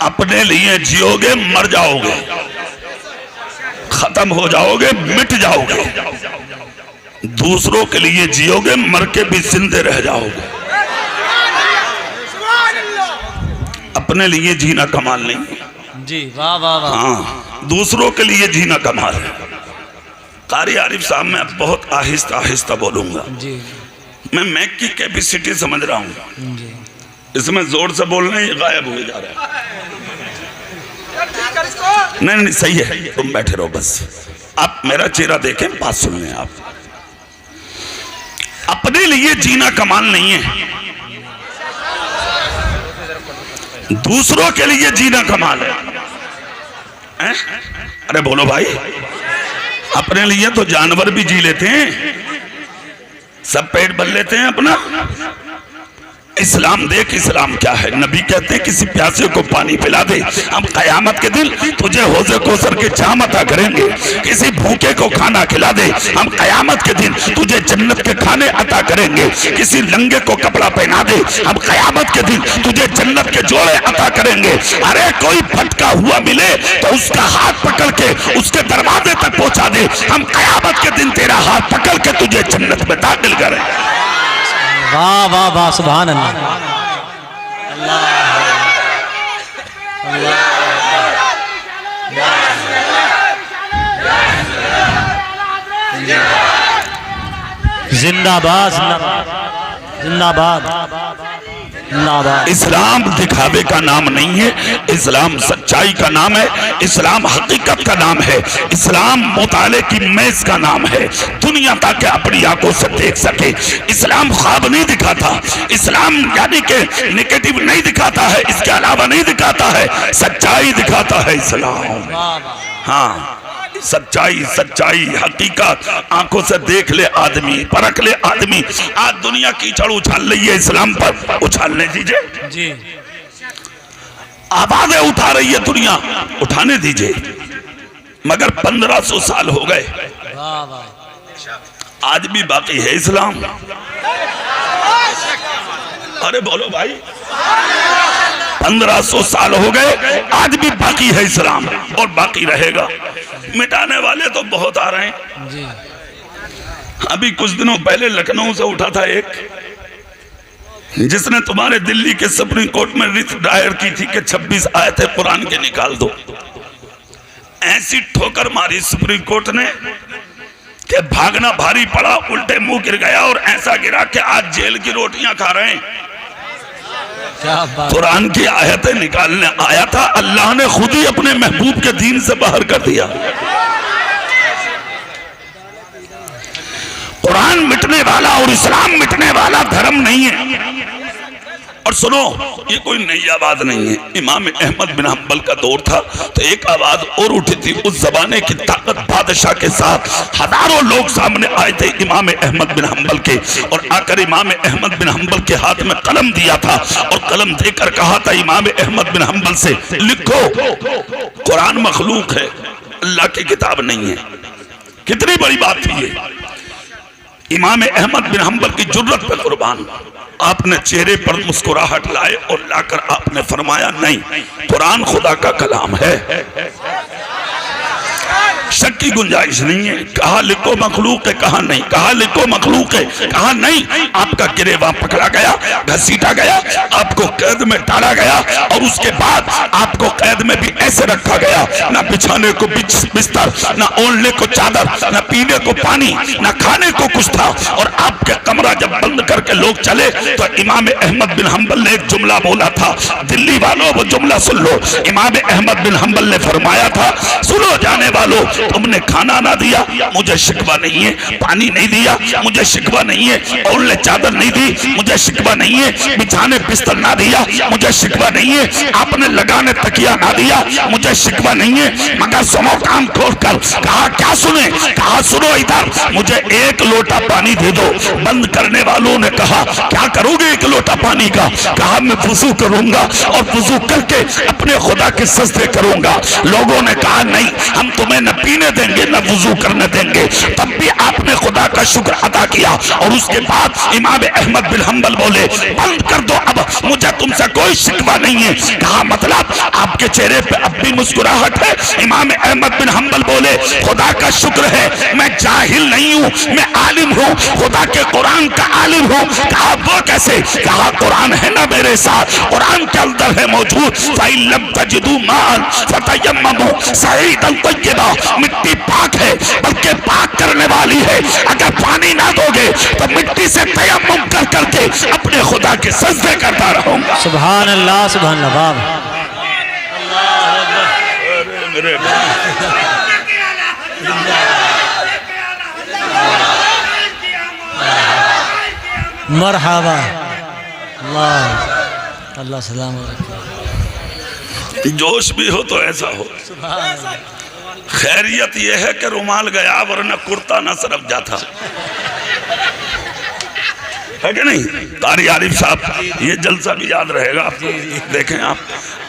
अपने लिए जियोगे मर जाओगे, खत्म हो जाओगे, मिट जाओगे। दूसरों के लिए जियोगे, मर के भी जिंदे रह जाओगे। अपने लिए जीना कमाल नहीं जी। वाह वाह वाह। हाँ, दूसरों के लिए जीना कमाल है। कारी आरिफ साहब मैं बहुत आहिस्ता आहिस्ता बोलूंगा जी। मैं मैक की कैपेसिटी समझ रहा हूँ जी। इसमें जोर से बोलना ही गायब हो जा रहा है। नहीं नहीं सही है, तुम बैठे रहो बस, आप मेरा चेहरा देखें, बात सुन लें। आप अपने लिए जीना कमाल नहीं है, दूसरों के लिए जीना कमाल है। अरे बोलो भाई, अपने लिए तो जानवर भी जी लेते हैं, सब पेट भर लेते हैं अपना। इस्लाम देख, इस्लाम क्या है। नबी कहते हैं किसी प्यासे को पानी पिला दे, हम कयामत के दिन तुझे हौज़े कौसर के जाम अता करेंगे। किसी भूखे को खाना खिला दे, हम कयामत के दिन तुझे जन्नत के खाने अता करेंगे। किसी लंगे को कपड़ा पहना दे, हम कयामत के दिन तुझे जन्नत के जोड़े अता करेंगे। अरे कोई भटका हुआ मिले तो उसका हाथ पकड़ के उसके दरवाजे तक पहुंचा दे, हम कयामत के दिन तेरा हाथ पकड़ के तुझे जन्नत में दाखिल करें। वाह वाह वाह, सुभान अल्लाह। जिंदाबाद जिंदाबाद जिंदाबाद जिंदाबाद। इस्लाम दिखावे का नाम नहीं है, इस्लाम सच्चाई का नाम है, इस्लाम हकीकत का नाम है, इस्लाम मुताले की मेज का नाम है। दुनिया ताकि अपनी आंखों से देख सके। इस्लाम ख्वाब नहीं दिखाता, इस्लाम यानी कि नेगेटिव नहीं दिखाता है, इसके अलावा नहीं दिखाता है, सच्चाई दिखाता है इस्लाम। हाँ, सच्चाई सच्चाई हकीकत आंखों से देख ले आदमी, परख ले आदमी। आज दुनिया कीचड़ उछाल रही है इस्लाम पर, उछालने दीजिए जी। आवाजें उठा रही है दुनिया, उठाने दीजिए। मगर 1500 साल हो गए, वाह वाह। आज भी बाकी है इस्लाम। अरे बोलो भाई, 1500 साल हो गए, आज भी बाकी है इस्लाम और बाकी रहेगा। मिटाने वाले तो बहुत आ रहे हैं जी। अभी कुछ दिनों पहले लखनऊ से उठा था एक, जिसने तुम्हारे दिल्ली के सुप्रीम कोर्ट में रिट दायर की थी कि 26 आयतें कुरान के निकाल दो। ऐसी ठोकर मारी सुप्रीम कोर्ट ने कि भागना भारी पड़ा, उल्टे मुंह गिर गया और ऐसा गिरा कि आज जेल की रोटियां खा रहे हैं। क्या बात। कुरान की आयतें निकालने आया था, अल्लाह ने खुद ही अपने महबूब के दीन से बाहर कर दिया। कुरान मिटने वाला और इस्लाम मिटने वाला धर्म नहीं है। और सुनो, ये कोई नई आवाज नहीं है। इमाम अहमद बिन हंबल का दौर था तो एक आवाज और उठी थी। उस जमाने की ताकत बादशाह के साथ हजारों लोग सामने आए थे इमाम अहमद बिन हंबल के, और आकर इमाम अहमद बिन हंबल के हाथ में कलम दिया था और कलम देकर कहा था इमाम अहमद बिन हंबल से, लिखो कुरान मखलूक है, अल्लाह की किताब नहीं है। कितनी बड़ी बात थी ये। इमाम अहमद बिन हंबल की जुर्रत पर कुर्बान, आपने चेहरे पर मुस्कुराहट लाए और लाकर आपने फरमाया, नहीं, कुरान खुदा का कलाम है, शक की गुंजाइश नहीं है। कहा लिखो मखलूक है, कहा नहीं। कहा लिखो मखलूक है, कहा नहीं। आपका गिरेबान पकड़ा गया, घसीटा गया, आपको कैद में डाला गया और उसके बाद आपको कैद में भी ऐसे रखा गया, ना बिछाने को बिस्तर, ना ओढ़ने को चादर, ना पीने को पानी, ना खाने को कुछ था। और आपके कमरा जब बंद करके लोग चले तो इमाम अहमद बिन हंबल ने एक जुमला बोला था। दिल्ली वालों वो जुमला सुन लो। इमाम अहमद बिन हंबल ने फरमाया था, सुनो जाने वालों, तुमने खाना ना दिया, मुझे शिकवा नहीं है। पानी नहीं दिया, मुझे शिकवा नहीं है। ओढ़ने चादर नहीं दी, मुझे शिकवा नहीं है। बिछाने बिस्तर ना दिया, मुझे शिकवा नहीं है। आपने लगाने तकिया ना दिया, मुझे शिकवा नहीं है, मगर सुनो कान खोलकर। कहा क्या सुने? कहा सुनो इधर, मुझे एक लोटा पानी दे दो। बंद करने वालों ने कहा क्या करोगे एक लोटा पानी का? कहा मैं वुजू करूंगा और वुजू करके अपने खुदा के सजदे करूंगा। लोगों ने कहा नहीं, हम तुम्हें न पीने देंगे न वुजू करने देंगे। तब भी आपने खुदा का शुक्र अदा किया। और उसके बाद इमाम अहमद बिन हंबल बोले बंद कर दो, अब मुझे तुमसे कोई शिकवा नहीं है। कहा मतलब आपके चेहरे पे अब भी मुस्कुराहट है? इमाम अहमद बिन हंबल बोले खुदा का शुक्र है मैं जाहिल नहीं हूँ, मैं आलिम हूँ, खुदा के कुरान का आलिम हूँ। कहा वो कैसे? कहा कुरान है ना मेरे साथ, कुरान के अंदर है मौजूद फ़इल्लम तजिदू माअन फ़तयम्ममू सईदन तय्यबा। मिट्टी पाक है, बल्कि पाक करने वाली है। अगर पानी ना दोगे तो मिट्टी से तयम्मुम कर करके अपने खुदा के सजदे करता रहूंगा। सुभान अल्लाह, सुभान अल्लाह। मरहबा। अल्लाह अल्लाह सलाम अलैकुम। जोश भी हो तो ऐसा हो। खैरियत यह है कि रुमाल गया वरना कुर्ता ना सरफ जाता है कि नहीं? कारी आरिफ साहब, ये जलसा भी याद रहेगा आपको। देखें आप,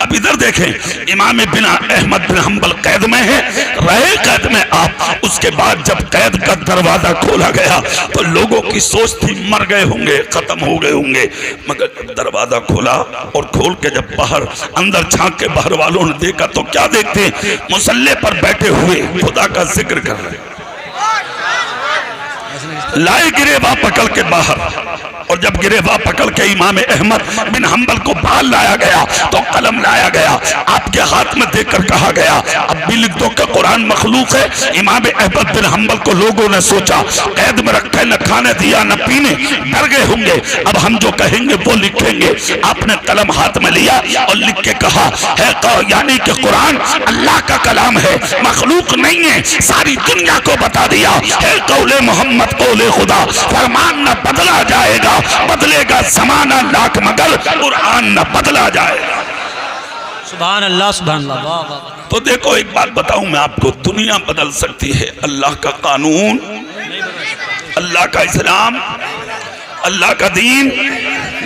अब इधर देखें, इमाम बिन अहमद बिन हंबल कैद में है, रहे कैद में आप। उसके बाद जब कैद का दरवाजा खोला गया तो लोगों की सोच थी मर गए होंगे, खत्म हो गए होंगे, मगर दरवाजा खोला और खोल के जब बाहर अंदर झांक के बाहर वालों ने देखा तो क्या देखते? मुसल्ले पर बैठे हुए खुदा का जिक्र कर रहे, लाए गिरेबान पकड़ के बाहर। और जब गिरेबान पकड़ के इमाम अहमद बिन हंबल को बाहर लाया गया तो कलम लाया गया, आपके हाथ में देकर कहा गया अब भी लिख दो कि कुरान मखलूक है। इमाम अहमद बिन हंबल को लोगों ने सोचा कैद में रखे, न खाने दिया न पीने, डर गए होंगे, अब हम जो कहेंगे वो लिखेंगे। आपने कलम हाथ में लिया और लिख के कहा है यानी कि कुरान अल्लाह का कलाम है, मखलूक नहीं है। सारी दुनिया को बता दिया है कौले मोहम्मद कौले खुदा, फरमान न बदला जाएगा, बदलेगा ज़माना लाख मगर कुरान न बदला जाएगा। सुभान अल्लाह, सुभान अल्लाह। वाह वाह। तो देखो एक बात बताऊं मैं आपको, दुनिया बदल सकती है, अल्लाह का कानून, अल्लाह का इस्लाम, अल्लाह का दीन,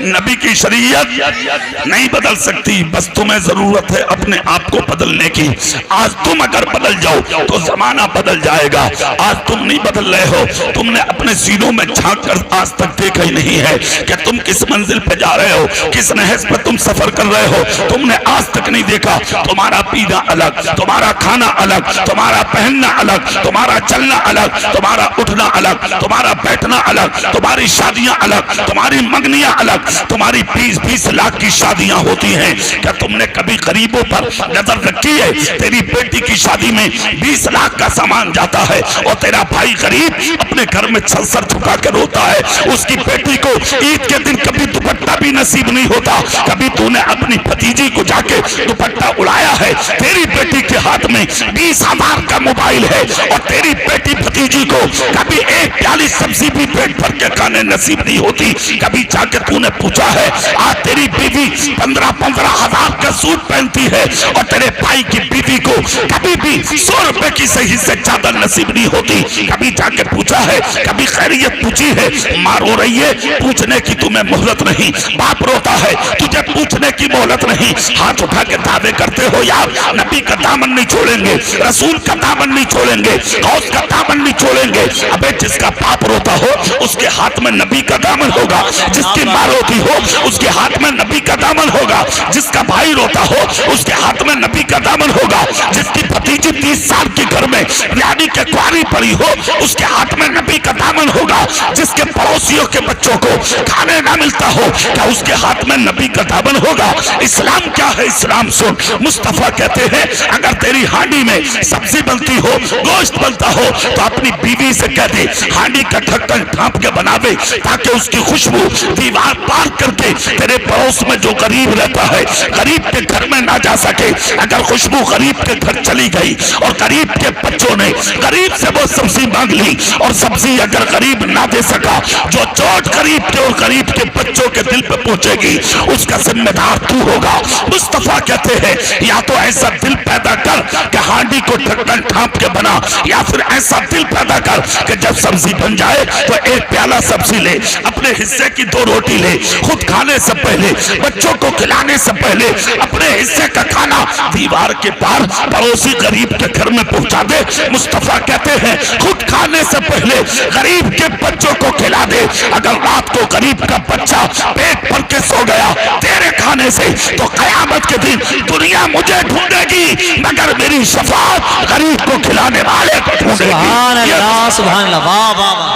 नबी की शरीयत नहीं बदल सकती। बस तुम्हें जरूरत है अपने आप को बदलने की। आज तुम अगर बदल जाओ तो जमाना बदल जाएगा। आज तुम नहीं बदल रहे हो, तुमने अपने सीनों में झांक कर आज तक देखा ही नहीं है कि तुम किस मंजिल पे जा रहे हो, किस नहज पे तुम सफर कर रहे हो, तुमने आज तक नहीं देखा। तुम्हारा पीना अलग, तुम्हारा खाना अलग, तुम्हारा पहनना अलग, तुम्हारा चलना अलग, तुम्हारा उठना अलग, तुम्हारा बैठना अलग, तुम्हारी शादियां अलग, तुम्हारी मंगनियां अलग, तुम्हारी 20-20 लाख की शादियां होती हैं। क्या तुमने कभी गरीबों पर नजर रखी है? तेरी बेटी की शादी में 20 लाख का सामान जाता है और तेरा भाई गरीब अपने घर में सर झुका कर रोता है। उसकी बेटी को ईद के दिन कभी दुपट्टा भी नसीब नहीं होता। कभी तूने अपनी भतीजी को जाके दुपट्टा उड़ाया है? तेरी बेटी के हाथ में 20,000 का मोबाइल है और तेरी बेटी भतीजी को कभी एक प्याली सब्जी भी पेट भर के खाने नसीब नहीं होती। कभी जाके तूने पूछा है? आज तेरी बीवी 15-15 हजार का सूट पहनती है और तेरे भाई की बीवी को कभी भी 100 रुपए की सही से ज्यादा नसीब नहीं होती। कभी जाके पूछा है? कभी खैरियत पूछी है? माँ रो रही है, पूछने की तुम्हें मोहलत नहीं, बाप रोता है, तुझे पूछने की मोहलत नहीं। हाथ उठा के दावे करते हो यार नबी का दामन नहीं छोड़ेंगे, रसूल का दामन नहीं छोड़ेंगे, गौस का दामन नहीं छोड़ेंगे। अबे जिसका बाप रोता हो उसके हाथ में नबी का दामन होगा, जिसकी माँ रोती हो उसके हाथ में नबी का दामन होगा, जिसका भाई रोता हो उसके हाथ में नबी का दामन होगा, जिसकी भतीजी 30 साल के घर में यानी के कुंवारी पड़ी हो उसके हाथ में नबी का दामन होगा, जिसके पड़ोसियों के बच्चों को खाने ना मिलता हो क्या उसके हाथ में नबी का दामन होगा। इस्लाम क्या है? इस्लाम सुन, मुस्तफा कहते हैं अगर तेरी हांडी में सब्जी बनती हो, गोश्त बनता हो तो अपनी बीवी से कह दे हांडी का ढक्कन ढांप के बनावे ताकि उसकी खुशबू दीवार पार करके तेरे पड़ोस में जो गरीब रहता है, गरीब के घर में ना जा सके, अगर खुशबू गरीब के घर चली गई और गरीब के बच्चों ने गरीब से वो सब्जी मांग ली और सब्जी अगर गरीब ना दे सका, जो चोट गरीब के और गरीब के बच्चों के दिल पे पहुंचेगी उसका जिम्मेदार तू होगा। मुस्तफा कहते हैं या तो ऐसा दिल पैदा कर कि हांडी को ढक्कन ढांप के बना, या फिर ऐसा दिल पैदा कर कि जब सब्जी बन जाए तो एक प्याला सब्जी ले, अपने हिस्से की 2 रोटी ले, खुद खाने से पहले, बच्चों को खिलाने से पहले अपने हिस्से का खाना दीवार के पार पड़ोसी गरीब के घर में पहुंचा दे। मुस्तफा कहते हैं खुद खाने से पहले गरीब के बच्चों को खिला दे। अगर रात को गरीब का बच्चा पेट भर के सो गया तेरे खाने से, तो कयामत के दिन दुनिया मुझे ढूंढेगी मगर मेरी शफाअत गरीब को खिलाने वाले को ढूंढेगी। सुभान अल्लाह, सुभान अल्लाह, वाह वाह वाह,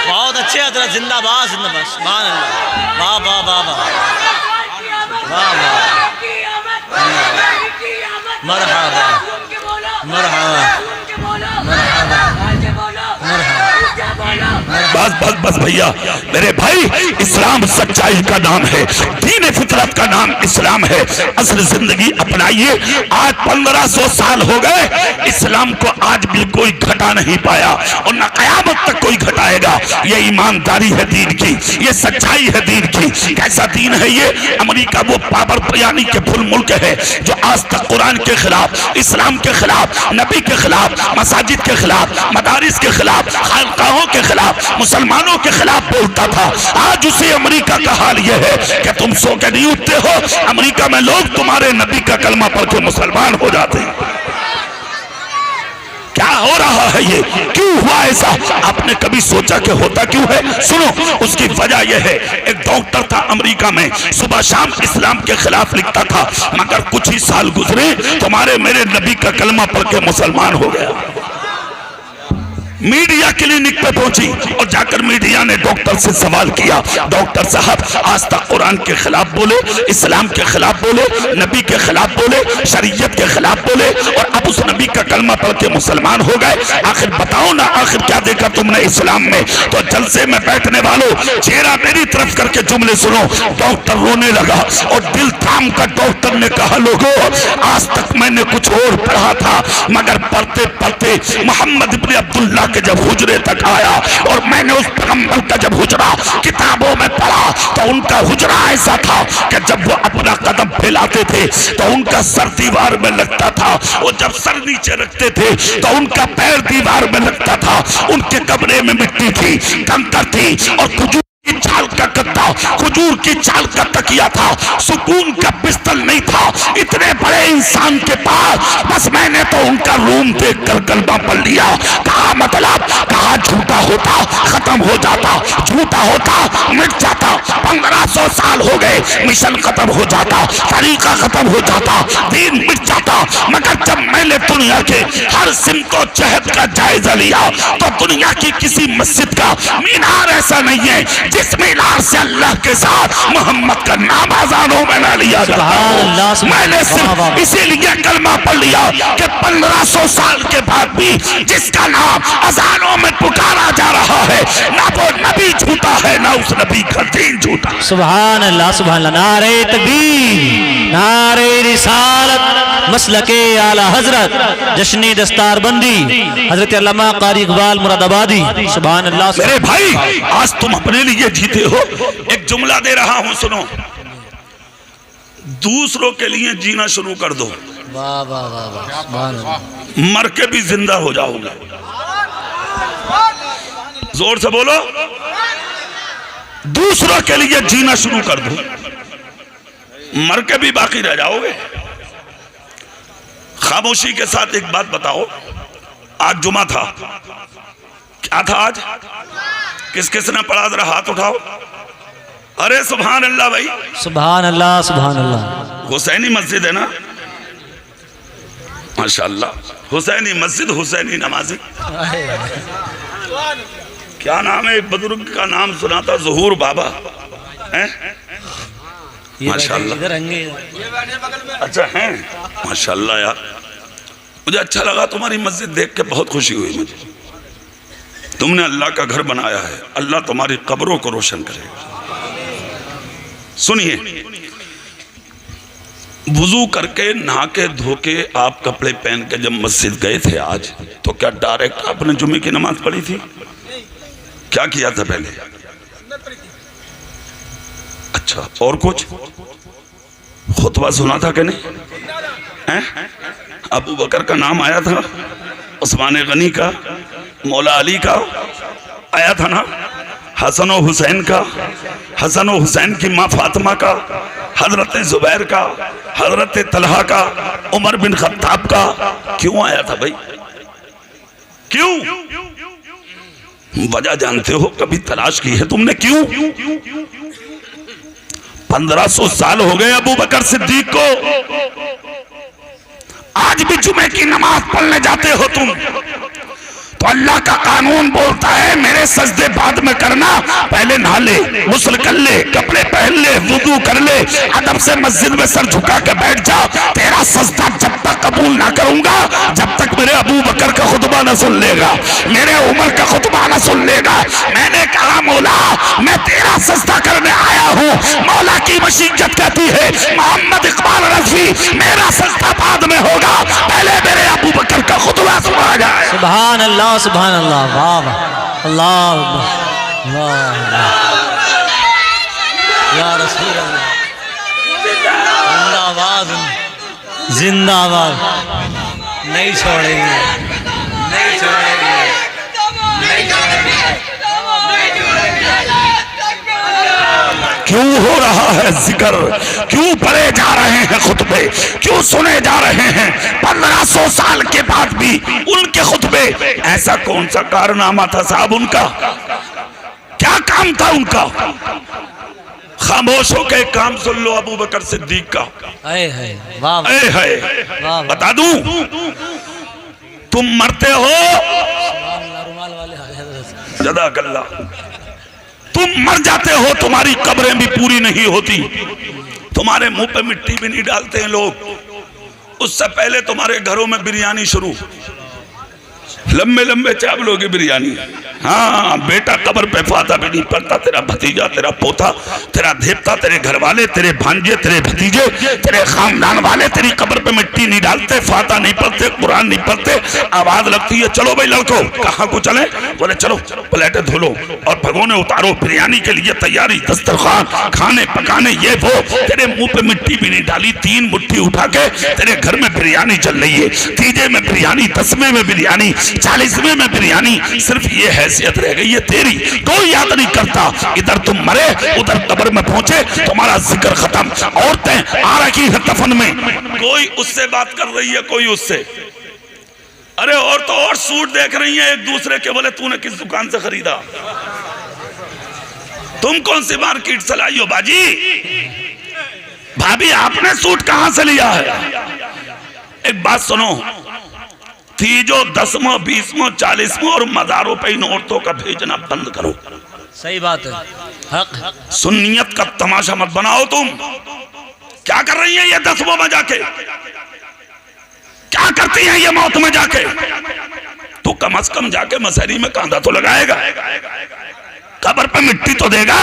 बहुत अच्छे हजरत, जिंदाबाद जिंदाबाद, सुभान अल्लाह, वाह वाह वाह वाह वाह वाह, मरहबा मरहबा बस बस बस भैया मेरे भाई, इस्लाम सच्चाई का नाम है, दीन फितरत का नाम इस्लाम है। असल जिंदगी अपनाइए। आज 1500 साल हो गए, इस्लाम को आज भी कोई घटा नहीं पाया और न कयामत तक कोई घटाएगा। ये ईमानदारी है दीन की, ये सच्चाई है दीन की। कैसा दीन है ये? अमेरिका वो पावर यानी के फुल मुल्क है जो आज तक कुरान के खिलाफ, इस्लाम के खिलाफ, नबी के खिलाफ, मसाजिद के खिलाफ, मदारिस के खिलाफ, खानकाहों के खिलाफ, मुसलमानों के खिलाफ बोलता था। आज उसी अमेरिका का हाल यह है कि तुम सो के नहीं उठते हो, अमेरिका में लोग तुम्हारे नबी का कलमा पढ़ के मुसलमान हो जाते हैं। क्या हो रहा है ये? क्यों हुआ ऐसा? आपने कभी सोचा कि होता क्यों है? सुनो, उसकी वजह यह है, एक डॉक्टर था अमेरिका में, सुबह शाम इस्लाम के खिलाफ लिखता था, मगर कुछ ही साल गुजरे तुम्हारे मेरे नबी का कलमा पढ़ के मुसलमान हो गया। मीडिया क्लिनिक पे पहुंची और जाकर मीडिया ने डॉक्टर से सवाल किया, डॉक्टर साहब आज तक कुरान के खिलाफ बोले, इस्लाम के खिलाफ बोले, नबी के खिलाफ बोले, शरीयत के खिलाफ बोले और अब उस नबी का कलमा पढ़ के मुसलमान हो गए। आखिर बताओ ना, आखिर क्या देखा तुमने इस्लाम में? तो जलसे में बैठने वालों, चेहरा मेरी तरफ करके जुमले सुनो। डॉक्टर रोने लगा और दिल थाम कर डॉक्टर ने कहा, लोगों आज तक मैंने कुछ और पढ़ा था, मगर पढ़ते पढ़ते मोहम्मद इब्न अब्दुल्ला के जब हुजरे तक आया और मैंने उस पैगंबर का जब हुजरा किताबों में पढ़ा तो उनका हुजरा ऐसा था कि जब वो अपना कदम फैलाते थे तो उनका सर दीवार में लगता था, और जब सर नीचे रखते थे तो उनका पैर दीवार में लगता था। उनके कमरे में मिट्टी थी, कंकर थी और खजूर की छाल का गद्दा, खजूर की छाल का तकिया था, सुकून का बिस्तर नहीं था। इतने बड़े इंसान के पास बस मैंने तो उनका रूम देखकर कलमा पढ़ लिया। कहा मतलब, कहा झूठा होता खत्म हो जाता, झूठा होता मिट जाता। 1500 साल हो गए, मिशन खत्म हो जाता, तरीका खत्म हो जाता, दीन मिट जाता। मगर जब मैंने दुनिया के हर सिमत और जहद का जायजा लिया तो दुनिया की किसी मस्जिद का मीनार ऐसा नहीं है जिस मीनार से अल्लाह के साथ मोहम्मद का नाम अज़ानों में ना लिया जाता। मैंने सिर्फ इसीलिए कलमा पढ़ लिया कि 1500 साल के बाद भी जिसका नाम अज़ानों में पुकारा जा रहा है, ना वो नबी झूठा है ना उस नबी का दीन झूठा। सुभान अल्लाह, सुभान अल्लाह, नारे तकबीर, नारे रिसालत, मसलके आला हजरत, जश्न दस्तारबंदी, हजरत अल्लामा कारी इकबाल मुरादाबादी। सुभान अल्लाह। मेरे भाई आज तुम अपने लिए जीते हो। एक जुमला दे रहा हूं, सुनो, दूसरों के लिए जीना शुरू कर दो, वाह वाह वाह वाह, सुभान अल्लाह, मर के भी जिंदा हो जाओगे। जोर से बोलो, दूसरों के लिए जीना शुरू कर दो, मर के भी बाकी रह जाओगे। खामोशी के साथ एक बात बताओ, आज जुमा था, क्या था आज? किस किस ने पढ़ा? जरा हाथ उठाओ। अरे सुभान अल्लाह भाई, सुभान अल्लाह, सुभान अल्लाह। हुसैनी मस्जिद है ना, माशाअल्लाह, हुसैनी मस्जिद, हुसैनी नमाजी। क्या नाम है? एक बुजुर्ग का नाम सुना था, ज़हूर बाबा है, माशाअल्लाह। अच्छा है, माशाअल्लाह यार, मुझे अच्छा लगा तुम्हारी मस्जिद देख के, बहुत खुशी हुई मुझे। तुमने अल्लाह का घर बनाया है, अल्लाह तुम्हारी कब्रों को रोशन करेगा। सुनिए, वुजू करके नहा के धो के आप कपड़े पहन के जब मस्जिद गए थे आज, तो क्या डायरेक्ट आपने जुमे की नमाज पढ़ी थी? क्या किया था पहले? अच्छा, और कुछ खुतबा सुना था कि नहीं? हैं? अबू बकर का नाम आया था, उस्मान गनी का, मौला अली का आया था ना, हसन और हुसैन का, हसन और हुसैन की माँ फातिमा का, हजरत जुबैर का, हजरत तलहा का, उमर बिन खत्ताब का। क्यों आया था भाई? क्यों? वजह जानते हो? कभी तलाश की है तुमने? क्यों? 1500 साल हो गए अबू बकर सिद्दीक को, आज भी जुमे की नमाज पढ़ने जाते हो तुम। तो अल्लाह का कानून बोलता है मेरे सजदे बाद में करना, पहले नहा ले, गुस्ल कर ले, कपड़े पहन ले, वुदू कर ले, अदब से मस्जिद में सर झुका के बैठ जा। तेरा सजदा जब तक कबूल ना करूंगा जब तक मेरे अबू बकर का खुतबा ना सुन लेगा, मेरे उमर का खुतबा ना सुन लेगा। मैंने कहा मौला मैं तेरा सजदा करने आया हूँ। मौला की मशीजत कहती है मोहम्मद इकबाल रज़वी मेरा सजदा बाद में होगा, पहले मेरे अबू बकर का खुतबा सुना जाए। सुभान अल्लाह, सुभान अल्लाह, वाह वाह, अल्लाह अल्लाह, या रसूल अल्लाह, जिंदाबाद जिंदाबाद, नहीं छोड़ेंगे, नहीं छोड़ेंगे, नहीं छोड़ेंगे। क्यों हो रहा है जिक्र? क्यों पढ़े जा रहे हैं खुतबे? क्यों सुने जा रहे हैं? 1500 साल के बाद भी उनके खुतबे। ऐसा कौन सा कारनामा था साहब उनका? क्या काम था उनका? खामोश होकर काम सुन लो अबू बकर सिद्दीक का। बता दूं, तुम मरते हो जज़ाकल्लाह, तुम मर जाते हो, तुम्हारी कब्रें भी पूरी नहीं होती, तुम्हारे मुंह पे मिट्टी भी नहीं डालते हैं लोग। उससे पहले तुम्हारे घरों में बिरयानी शुरू, लंबे लंबे चावलों की बिरयानी। हाँ, बेटा कब्र पे फाता भी नहीं पड़ता, तेरा भतीजा, तेरा पोता, तेरा देवता, तेरे घर वाले, तेरे भांजे, तेरे भतीजे, तेरे खानदान वाले तेरी कब्र पे मिट्टी नहीं डालते, फाता नहीं पढ़ते, कुरान नहीं पढ़ते। आवाज लगती है चलो भाई लड़को, कहाँ को चले? बोले चलो प्लेटें धो लो और भगोने उतारो, बिरयानी के लिए तैयारी, दस्तरखान, खाने पकाने, ये वो। तेरे मुंह पे मिट्टी भी नहीं डाली, 3 मुट्ठी उठा के तेरे घर में बिरयानी चल रही है। 3 में बिरयानी, 10वें में बिरयानी, 40वें में बिरयानी। सिर्फ ये हैसियत रह गई है तेरी, कोई याद नहीं करता। इधर तुम मरे, उधर कब्र में पहुंचे, तुम्हारा जिक्र खत्म। औरतें आ रही है दफन में, कोई उससे बात कर रही है, कोई उससे। अरे और तो और सूट देख रही है एक दूसरे के। बोले तूने किस दुकान से खरीदा? तुम कौन सी मार्केट से लाई हो बाजी? भाभी आपने सूट कहां से लिया है? एक बात सुनो, तीजों, 10वां, 20वां, 40वां और मज़ारों पे इन औरतों का भेजना बंद करो। सही बात है, हक। सुन्नियत का तमाशा मत बनाओ। तुम क्या कर रही हैं ये 10वां में जाके? क्या करती हैं ये मौत में जाके? तो कम से कम जाके मसहरी में कांधा तो लगाएगा, कब्र पे मिट्टी तो देगा।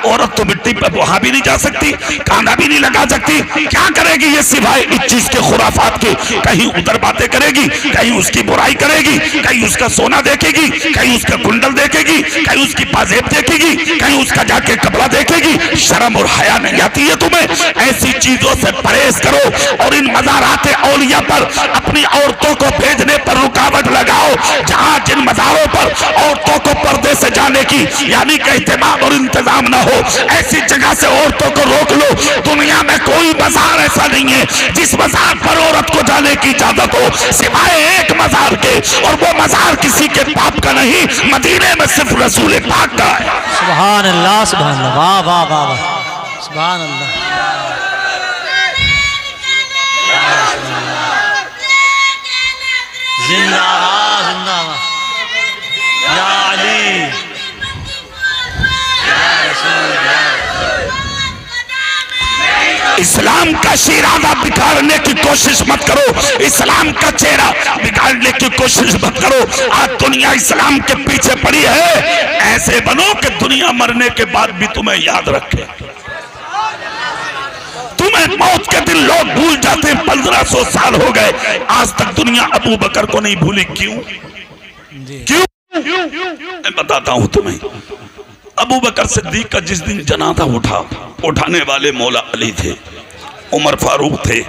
औरत तो मिट्टी पे वहां भी नहीं जा सकती, कांधा भी नहीं लगा सकती। क्या करेगी ये सिवाय इस चीज के खुराफात के? कहीं उधर बातें करेगी, कहीं उसकी बुराई करेगी, कहीं उसका सोना देखेगी, कहीं उसका कुंडल देखेगी, कहीं उसकी पाजेब देखेगी, कहीं उसका जाके कपड़ा देखेगी। शर्म और हया नहीं आती है तुम्हें? ऐसी चीजों से परहेज करो और इन मज़ारात औलिया पर अपनी औरतों को भेजने पर रुकावट लगाओ। जहां जिन मज़ारों पर औरतों को पर्दे से जाने की यानी कि एहतमाम और इंतजाम ना हो, ऐसी जगह से औरतों को रोक लो। दुनिया में कोई मज़ार ऐसा नहीं है जिस मज़ार पर औरत को जाने की इजाजत हो, सिवाय एक मज़ार के, और वो मज़ार किसी के बाप का नहीं, मदीने में सिर्फ रसूल पाक का है। सुभान अल्लाह, सुभान अल्लाह, वाह वाह वाह वाह, सुभान अल्लाह। जिंदाबाद जिंदाबाद, या अली, इस्लाम का शिरादा बिगाड़ने की कोशिश मत करो, इस्लाम का चेहरा बिगाड़ने की कोशिश मत करो। आज दुनिया इस्लाम के पीछे पड़ी है। ऐसे बनो कि दुनिया मरने के बाद भी तुम्हें याद रखे, तुम्हें तुम्हें मौत के दिन लोग भूल जाते हैं। 1500 साल हो गए, आज तक दुनिया अबू बकर को नहीं भूली। क्यों? क्यों? मैं बताता हूं तुम्हें। अबू बकर सिद्दीक का जिस दिन जनाजा उठाने वाले मौला अली थे, उमर फारूक थे,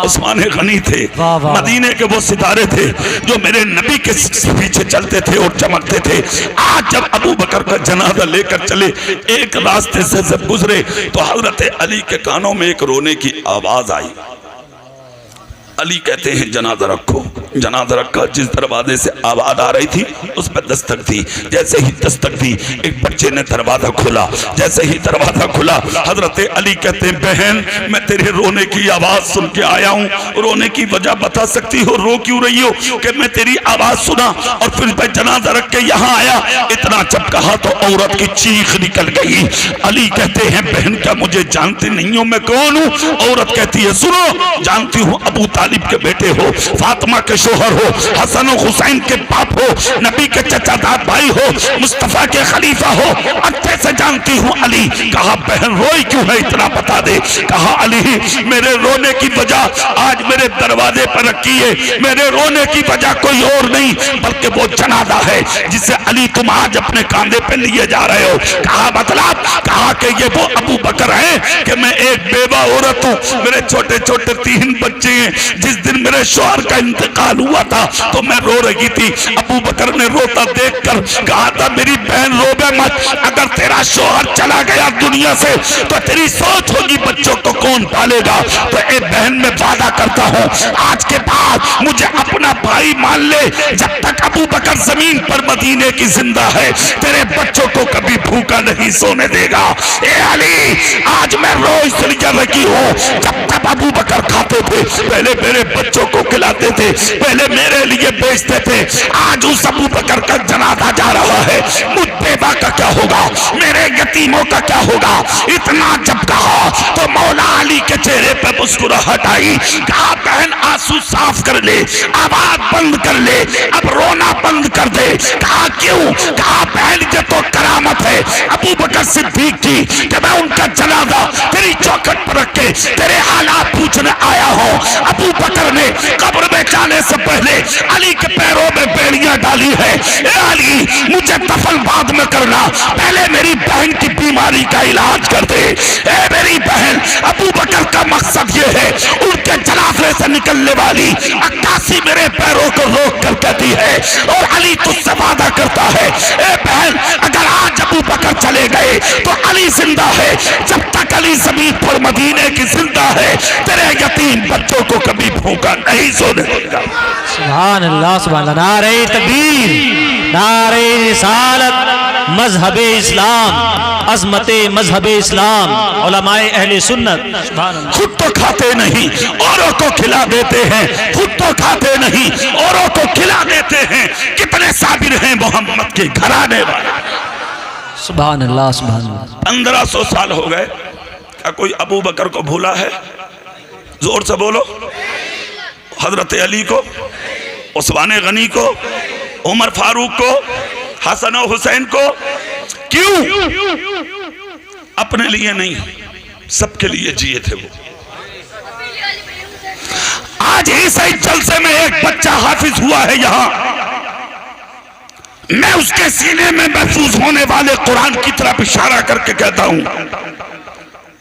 उस्मान गनी थे, मदीने के वो सितारे थे जो मेरे नबी के पीछे चलते थे और चमकते थे। आज जब अबू बकर का जनाजा लेकर चले, एक रास्ते से जब गुजरे तो हजरत अली के कानों में एक रोने की आवाज आई। अली कहते हैं जनाजा रखो। जनाजा रखा। जिस दरवाजे से आवाज आ रही थी उस पर दस्तक थी। जैसे ही दस्तक दी, एक बच्चे ने दरवाजा खोला। जैसे ही दरवाजा खुला, हजरत अली कहते हैं बहन, मैं तेरे रोने की आवाज सुन के आया हूँ। रोने की वजह बता सकती हो? रो क्यों रही हो? कि मैं तेरी आवाज सुना और फिर मैं जनाजा रख के यहाँ आया। इतना जब कहा तो औरत की चीख निकल गई। अली कहते हैं बहन, क्या मुझे जानते नहीं हो मैं कौन हूँ? औरत कहती है सुनो, जानती हूँ, अबू तालिब के बेटे हो, फातिमा के शोहर हो, हसन और हुसैन के बाप हो, नबी के चचादाद भाई हो, मुस्तफा के खलीफा हो, अच्छे से जानती हूँ। अली कहा बहन रोई क्यों है इतना बता दे। कहा अली मेरे रोने की वजह आज मेरे दरवाजे पर रखी है। मेरे रोने की वजह कोई और नहीं बल्कि वो जनाजा है जिसे अली तुम आज अपने कांधे पे लिए जा रहे हो। कहा मतलब? कहा कि ये वो अबू बकर है कि मैं एक बेवा औरत हूँ, मेरे छोटे छोटे 3 बच्चे हैं। जिस दिन मेरे शौहर का इंतकाल हुआ था तो मैं रो रही थी। अबू बकर ने रोता देखकर कहा था मेरी बहन रोबे मत, अगर तेरा शौहर चला गया दुनिया से तो तेरी सोच होगी बच्चों को कौन पालेगा। तो ए बहन मैं वादा करता हूँ आज के बाद मुझे अपना भाई मान ले। जब तक अबू बकर जमीन पर मदीने की जिंदा है तेरे बच्चों को कभी भूखा नहीं सोने देगा। ए अली आज मैं रोज इसलिए रखी हूँ, जब तक अबू बकर खाते थे पहले मेरे बच्चों को खिलाते थे, पहले मेरे लिए बेचते थे। आज उस अबू बकर का जनाजा जा रहा है, मुझ बेवा का क्या होगा, मेरे यतीमों का क्या होगा। इतना जब कहा तो मौला अली के चेहरे पे मुस्कुराहट आई। कहा बहन आंसू साफ कर ले, आवाज बंद कर ले, अब रोना बंद कर दे। कहा क्यों? कहा बहन ये तो करामत है अबू बकर सिद्दीक की कि मैं उनका जनाजा तेरी चौखट पर रख के तेरे हालात पूछने आया हूँ। अबू बकर ने कब्र में जाने से पहले अली के पैरों में बेड़ियां डाली है। ए अली मुझे दफन बाद में करना, पहले मेरी बहन की बीमारी का इलाज कर दे। ए मेरी बहन, अबू बकर का मकसद ये है उनके जनाजे से निकलने वाली 88 मेरे पैरों को रोक कर कहती है और अली तुझसे वादा करता है ए बहन अगर आज अबू बकर चले गए तो अली जिंदा है। जब तक अली जमीन पर मदीने की जिंदा है तेरे यतीम बच्चों को कभी भूखा नहीं सोने देगा। सुभान अल्लाह, सुभान अल्लाह। नारे तकबीर, नारे रिसालत, मजहबे इस्लाम, अजमते मजहबे इस्लाम, उलमाए अहले सुन्नत। सुभान अल्लाह। खुद तो खाते नहीं औरों को खिला देते हैं, खुद तो खाते नहीं औरों को खिला देते हैं। कितने साबिर हैं मोहम्मद के घराने वाले। सुभान अल्लाह, सुभान अल्लाह। 1500 साल हो गए, क्या कोई अबू बकर को भूला है? जोर से बोलो। हजरत अली को, उस्मान गनी को, उमर फारूक को, हसन और हुसैन को। क्यों? अपने लिए नहीं, सबके लिए जिए थे वो। आज इस जलसे में एक बच्चा हाफिज हुआ है यहाँ, मैं उसके सीने में महफूज होने वाले कुरान की तरफ इशारा करके कहता हूं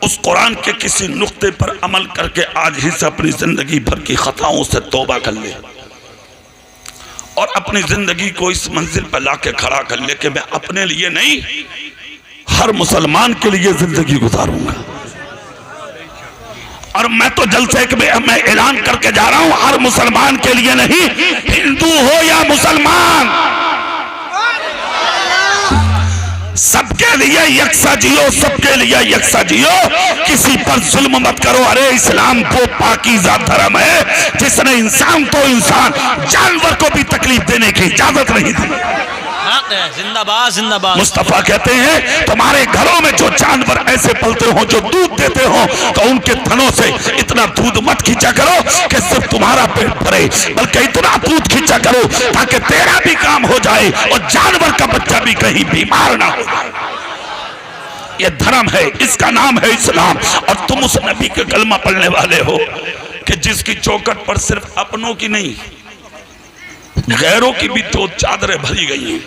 उस कुरान के किसी नुक्ते पर अमल करके आज ही से अपनी जिंदगी भर की खताओं से तौबा कर ले और अपनी जिंदगी को इस मंजिल पर लाके खड़ा कर ले कि मैं अपने लिए नहीं हर मुसलमान के लिए जिंदगी गुजारूंगा। और मैं तो जलसे में मैं ऐलान करके जा रहा हूं हर मुसलमान के लिए नहीं, हिंदू हो या मुसलमान सबके लिए यकसा जियो, सबके लिए यकसा जियो। किसी पर जुल्म मत करो। अरे इस्लाम को पाकीज़ा धर्म है जिसने इंसान तो इंसान जानवर को भी तकलीफ देने की इजाजत नहीं दी। जिंदाबाद, जिंदाबाद। मुस्तफा कहते हैं तुम्हारे घरों में जो जानवर ऐसे पलते हो जो दूध देते हो तो उनके थनों से इतना दूध मत खींचा करो कि सिर्फ तुम्हारा पेट भरे, बल्कि इतना दूध खींचा करो ताकि तेरा भी काम हो जाए और जानवर का बच्चा भी कहीं बीमार ना हो। ये धर्म है, इसका नाम है इस्लाम। और तुम उस नबी के कलमा पढ़ने वाले हो कि जिसकी चौखट पर सिर्फ अपनों की नहीं गैरों की भी दो चादरें भरी गई हैं,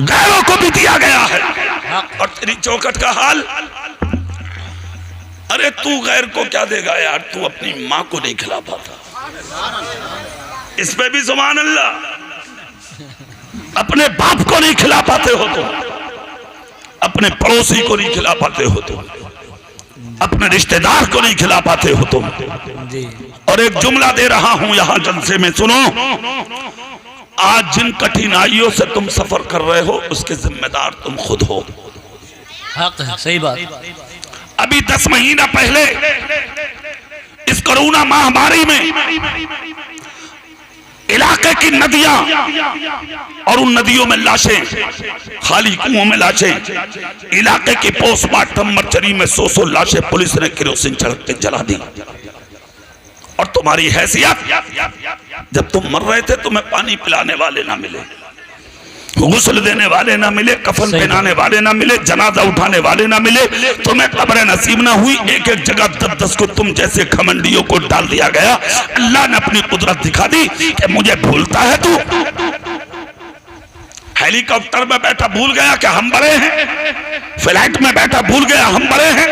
गैरों को भी दिया गया है। और तेरी चौखट का हाल, अरे तू गैर को क्या देगा यार, तू अपनी मां को नहीं खिला पाता, इस पे भी सुभान अल्लाह। अपने बाप को नहीं खिला पाते हो तो, अपने पड़ोसी को नहीं खिला पाते हो तो, अपने रिश्तेदार को नहीं खिला पाते हो तुम। और एक जुमला दे रहा हूं यहां जलसे में, सुनो। आज जिन कठिनाइयों से तुम सफर कर रहे हो उसके जिम्मेदार तुम खुद हो। हक है, सही बात। अभी 10 महीना पहले इस कोरोना महामारी में इलाके की नदियां और उन नदियों में लाशें, खाली कुओं में लाशें, इलाके की पोस्टमार्टम मर्चरी में 100 लाशें पुलिस ने केरोसिन छिड़क के जला दी। और तुम्हारी हैसियत, जब तुम मर रहे थे तुम्हें पानी पिलाने वाले ना मिले, गुस्ल देने वाले ना मिले, कफन पहनाने वाले ना मिले, जनाजा उठाने वाले ना मिले, तुम्हें कब्र नसीब ना हुई। एक एक जगह 10-10 को तुम जैसे घमंडियों को डाल दिया गया। अल्लाह ने अपनी कुदरत दिखा दी कि मुझे भूलता है तू। हेलीकॉप्टर में बैठा भूल गया कि हम बड़े हैं, फ्लाइट में बैठा भूल गया हम बड़े हैं,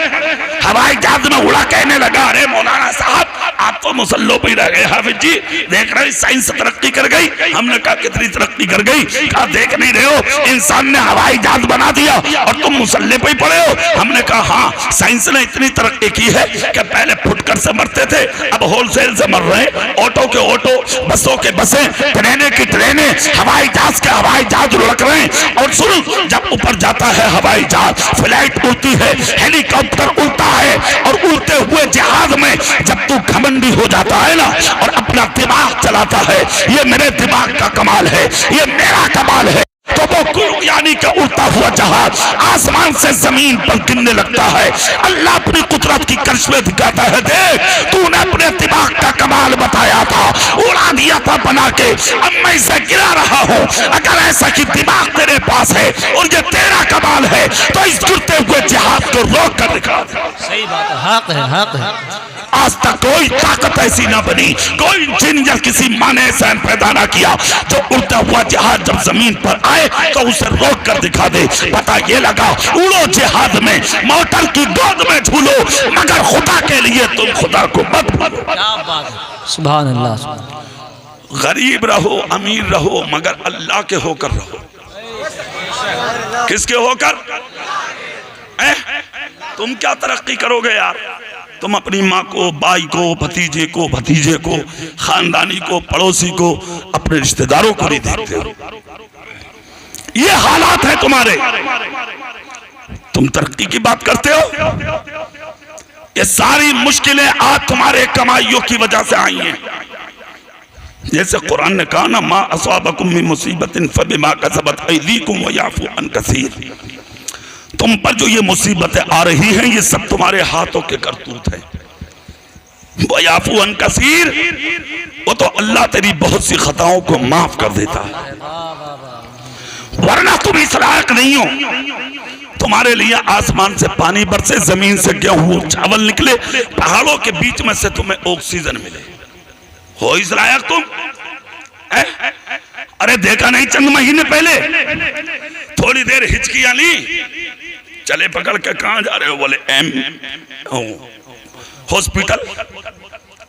हवाई जहाज में उड़ा कहने लगा अरे मौलाना साहब आप तो मुसल्लो पे रह गए, हाफिज जी देख रहे साइंस तरक्की कर गई। हमने कहा कितनी तरक्की कर गई? कहा देख नहीं रहे हो, इंसान ने हवाई जहाज बना दिया और तुम मुसल्ले पे ही पड़े हो। हमने कहा हाँ, साइंस ने इतनी तरक्की की है कि पहले फुटकर से मरते थे, अब होलसेल से मर रहे हैं। ऑटो के ऑटो, बसों के बसें, ट्रेनें की ट्रेनें, हवाई जहाज के हवाई जहाज लुढ़क रहे हैं। और सुन, जब ऊपर जाता है हवाई जहाज, फ्लाइट उड़ती है, हेलीकॉप्टर उड़ता है, और उड़ते हुए जहाज में जब तू घमंडी हो जाता है ना और अपना दिमाग चलाता है, ये मेरे दिमाग का कमाल है, ये मेरा कमाल है, तो वो यानी कि उड़ता हुआ जहाज आसमान से जमीन पर गिरने लगता है। अल्लाह अपनी कुदरत की करिश्मे दिखाता है, देख तूने अपने दिमाग का कमाल बताया था, उड़ा दिया था बना के, अब मैं इसे गिरा रहा हूँ। अगर ऐसा कि दिमाग तेरे पास है और ये तेरा कमाल है तो इस गिरते हुए जहाज को रोक कर दिखा। सही बात है, हक है, हक है। आज तक कोई ताकत ऐसी ना बनी, कोई जिन या किसी माँ ने ऐसा पैदा ना किया जो उड़ता हुआ जहाज जब जमीन पर आए तो उसे रोक कर दिखा दे। पता ये लगा, उड़ो जहाज में, मोटर की गोद में झूलो, मगर खुदा के लिए तुम खुदा को मत भूलो। क्या बात है, सुभान अल्लाह। गरीब रहो, अमीर रहो, मगर अल्लाह के होकर रहो। किसके होकर? तुम क्या तरक्की करोगे यार? तुम अपनी माँ को, भाई को, भतीजे को, खानदानी को, पड़ोसी को, अपने रिश्तेदारों को नहीं देखते हो। ये हालात है तुम्हारे। तुम तरक्की की बात करते हो। ये सारी मुश्किलें आज तुम्हारे कमाइयों की वजह से आई हैं। जैसे कुरान ने कहा ना, मा असाबकुम मिन मुसीबतिन फबिमा कसबत अयदीकुम व याफू अन कसीर। तुम पर जो ये मुसीबतें आ रही हैं ये सब तुम्हारे हाथों के करतूत हैं। वो याफू अन कसीर, वो तो अल्लाह तेरी बहुत सी खताओं को माफ कर देता है, वरना तुम इस लायक नहीं हो। तुम्हारे लिए आसमान से पानी बरसे, जमीन से गेहूं चावल निकले, पहाड़ों के बीच में से तुम्हें ऑक्सीजन मिले, हो इस लायक तुम? अरे देखा नहीं चंद महीने पहले थोड़ी देर हिचकियां ली, चले पकड़ के कहां जा रहे हो? बोले हॉस्पिटल।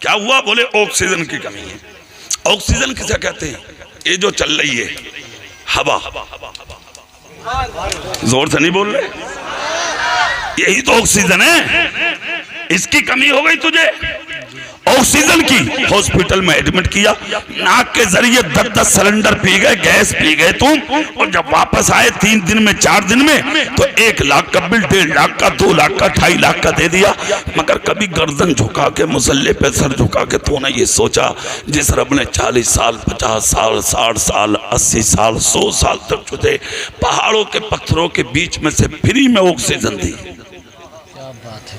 क्या हुआ? बोले ऑक्सीजन की कमी है। ऑक्सीजन किसे कहते हैं? ये जो चल रही है हवा, जोर से नहीं बोल रहे, यही तो ऑक्सीजन है। इसकी कमी हो गई तुझे ऑक्सीजन की, हॉस्पिटल में एडमिट किया, नाक के जरिए 10-10 सिलेंडर पी गए, गैस पी गए तुम। और जब वापस आए 3 दिन में, 4 दिन में, तो 1 लाख का बिल, 1.5 लाख का, 2 लाख का, 2.5 लाख का दे दिया। मगर कभी गर्दन झुका के, मुसल्ले पे सर झुका के तूने ये सोचा, जिस रब ने 40 साल, 50 साल, 60 साल, 80 साल, 100 साल तक तुझे पहाड़ों के पत्थरों के बीच में से फ्री में ऑक्सीजन दी।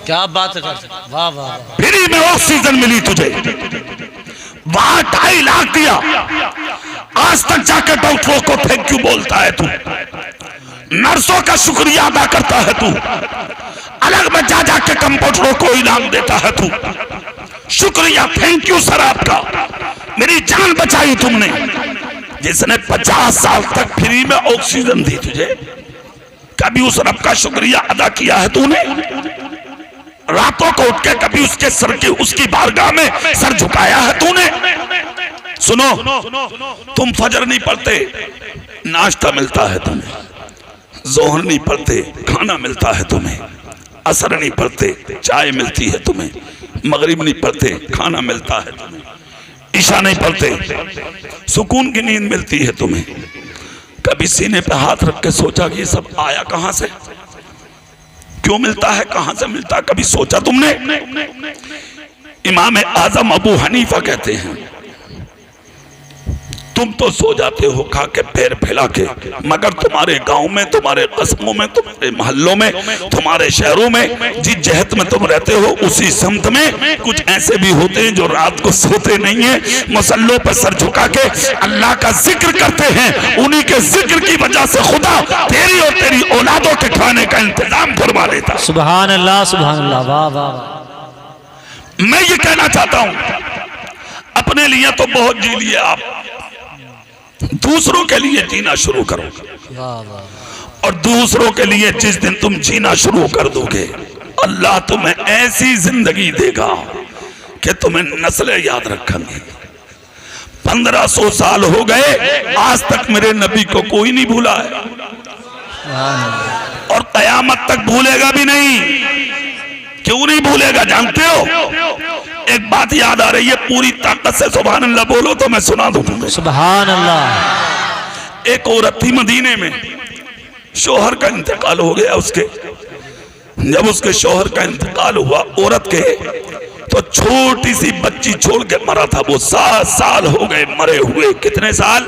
क्या बात है, वाह वाह। फ्री में ऑक्सीजन मिली तुझे, वहां 2.5 लाख दिया। आज तक जाकर डॉक्टरों को थैंक यू बोलता है तू। नर्सों का शुक्रिया अदा करता है तू, अलग में जा जाके कंपाउंडरों को इनाम देता है तू। शुक्रिया, थैंक यू सर आपका, मेरी जान बचाई तुमने। जिसने 50 साल तक फ्री में ऑक्सीजन दी तुझे, कभी उस रब का शुक्रिया अदा किया है तूने? रातों को उठ के कभी उसके सर की उसकी बारगाह में सर झुकाया है तूने? सुनो, तुम फजर नहीं पढ़ते, नाश्ता मिलता है तुम्हें। जोहर नहीं पढ़ते, खाना मिलता है तुम्हें। असर नहीं पढ़ते, चाय मिलती है तुम्हें। मगरिब नहीं पढ़ते, खाना मिलता है तुम्हें। ईशा नहीं पढ़ते, सुकून की नींद मिलती है तुम्हें। कभी सीने पे हाथ रख के सोचा कि ये सब आया कहां से, क्यों मिलता है, कहां से मिलता है? कभी सोचा तुमने? इमाम आजम अबू हनीफा कहते हैं, तुम तो सो जाते हो खा के पैर फैला के, मगर तुम्हारे गांव में, तुम्हारे कस्बों में, तुम्हारे मोहल्लों में, तुम्हारे शहरों में, जिस जहत में तुम रहते हो उसी समत में कुछ ऐसे भी होते हैं जो रात को सोते नहीं है, मुसल्लों पर सर झुका के अल्लाह का जिक्र करते हैं। उन्हीं के जिक्र की वजह से खुदा तेरी और तेरी औलादों के खाने का इंतजाम फरमा देता। सुभान अल्लाह, सुभान अल्लाह, वाह वाह। मैं ये कहना चाहता हूं, अपने लिए तो बहुत जी लिए आप, दूसरों के लिए जीना शुरू करो। और दूसरों के लिए जिस दिन तुम जीना शुरू कर दोगे, अल्लाह तुम्हें ऐसी जिंदगी देगा कि तुम्हें नस्लें याद रखेंगी। 1500 साल हो गए, आज तक मेरे नबी को कोई नहीं भूला है और कयामत तक भूलेगा भी नहीं। क्यों नहीं भूलेगा जानते हो? एक बात याद आ रही है, पूरी ताकत से सुभान अल्लाह बोलो तो मैं सुना दूंगा। सुभान अल्लाह। एक औरत थी मदीने में, शोहर का इंतकाल हो गया उसके। जब उसके शोहर का इंतकाल हुआ औरत के, तो छोटी सी बच्ची छोड़ के मरा था। वो 7 साल हो गए मरे हुए। कितने साल?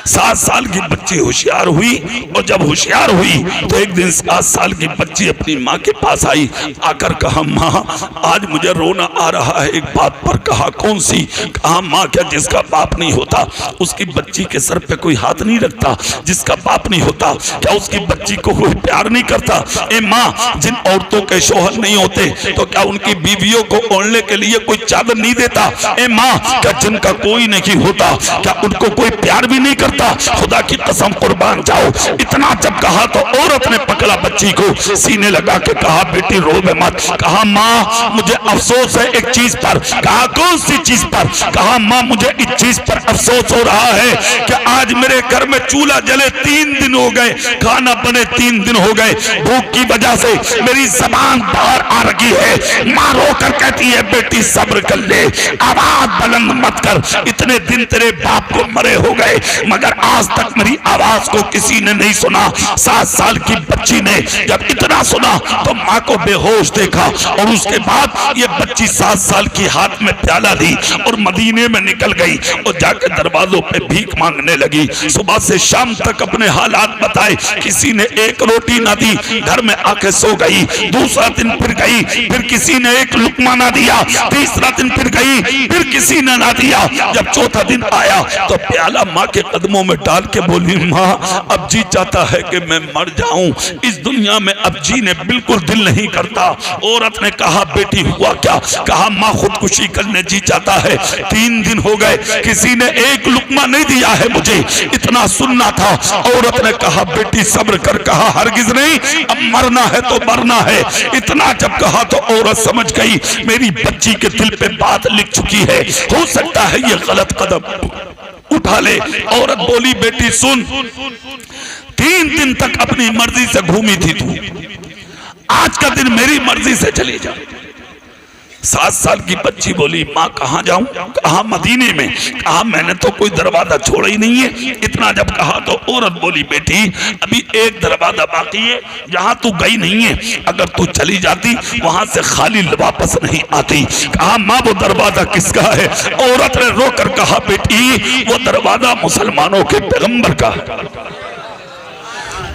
7 साल की बच्ची होशियार हुई, और जब होशियार हुई तो एक दिन 7 साल की बच्ची अपनी माँ के पास आई, आकर कहा, माँ आज मुझे रोना आ रहा है एक बात पर। कहा कौन सी? कहा माँ क्या जिसका बाप नहीं होता उसकी बच्ची के सर पे कोई हाथ नहीं रखता? जिसका बाप नहीं होता क्या उसकी बच्ची को कोई प्यार नहीं करता? ए माँ, जिन औरतों के शोहर नहीं होते तो क्या उनकी बीवियों को ओढ़ने के लिए कोई चादर नहीं देता? ए माँ, क्या जिनका कोई नहीं होता क्या उनको कोई प्यार भी नहीं करता? खुदा की कसम कुर्बान जाओ। इतना जब कहा तो औरत ने पकड़ा बच्ची को, सीने लगा के कहा बेटी रो मत। कहा माँ मुझे अफसोस है एक चीज पर। कहा कौन सी चीज पर? कहा माँ मुझे इस चीज पर अफसोस हो रहा है कि आज मेरे घर में चूल्हा जले 3 दिन हो गए, खाना बने 3 दिन हो गए, भूख की वजह से मेरी जबान बाहर आ रही है। माँ रो कर कहती है बेटी सब्र कर ले, आवाज बुलंद मत कर। इतने दिन तेरे बाप को मरे हो गए मगर आज तक मेरी आवाज को किसी ने नहीं सुना। 7 साल की बच्ची ने जब इतना सुना तो माँ को बेहोश देखा, और उसके बाद ये बच्ची 7 साल की हाथ में प्याला ली और मदीने में निकल गई और जाके दरवाजों पे भीख मांगने लगी। सुबह से शाम तक अपने हालात बताए, किसी ने एक रोटी ना दी, घर में आके सो गई। दूसरा दिन फिर गई, फिर किसी ने एक लुकमा ना दिया। तीसरा दिन फिर गई, फिर किसी ने ना दिया। जब चौथा दिन आया तो प्याला माँ के कदमों में डाल के बोली, माँ अब जी चाहता है कि मैं मर जाऊं, इस दुनिया में अब जीने बिल्कुल दिल नहीं करता। औरत ने कहा बेटी हुआ क्या? कहा माँ खुदकुशी करने जी चाहता है, 3 दिन हो गए किसी ने एक लुकमा नहीं दिया है मुझे, इतना सुनना था। औरत ने कहा बेटी सब्र कर। कहा हरगिज नहीं, अब मरना है तो मरना है। इतना जब कहा तो औरत समझ गई मेरी बच्ची के दिल पे बात लिख चुकी है, हो सकता है ये गलत कदम उठा ले। औरत बोली बेटी सुन, 3 दिन तक अपनी मर्जी से घूमी थी तू, आज का दिन मेरी मर्जी से चली जा। 7 साल की बच्ची बोली माँ कहाँ जाऊं? कहा मदीने में। कहा मैंने तो कोई दरवाजा छोड़ा ही नहीं है। इतना जब कहा तो औरत बोली बेटी अभी एक दरवाजा बाकी है जहां तू गई नहीं है, अगर तू चली जाती वहां से खाली वापस नहीं आती। कहा माँ वो दरवाजा किसका है? औरत ने रोकर कहा बेटी वो दरवाजा मुसलमानों के पैगंबर का है।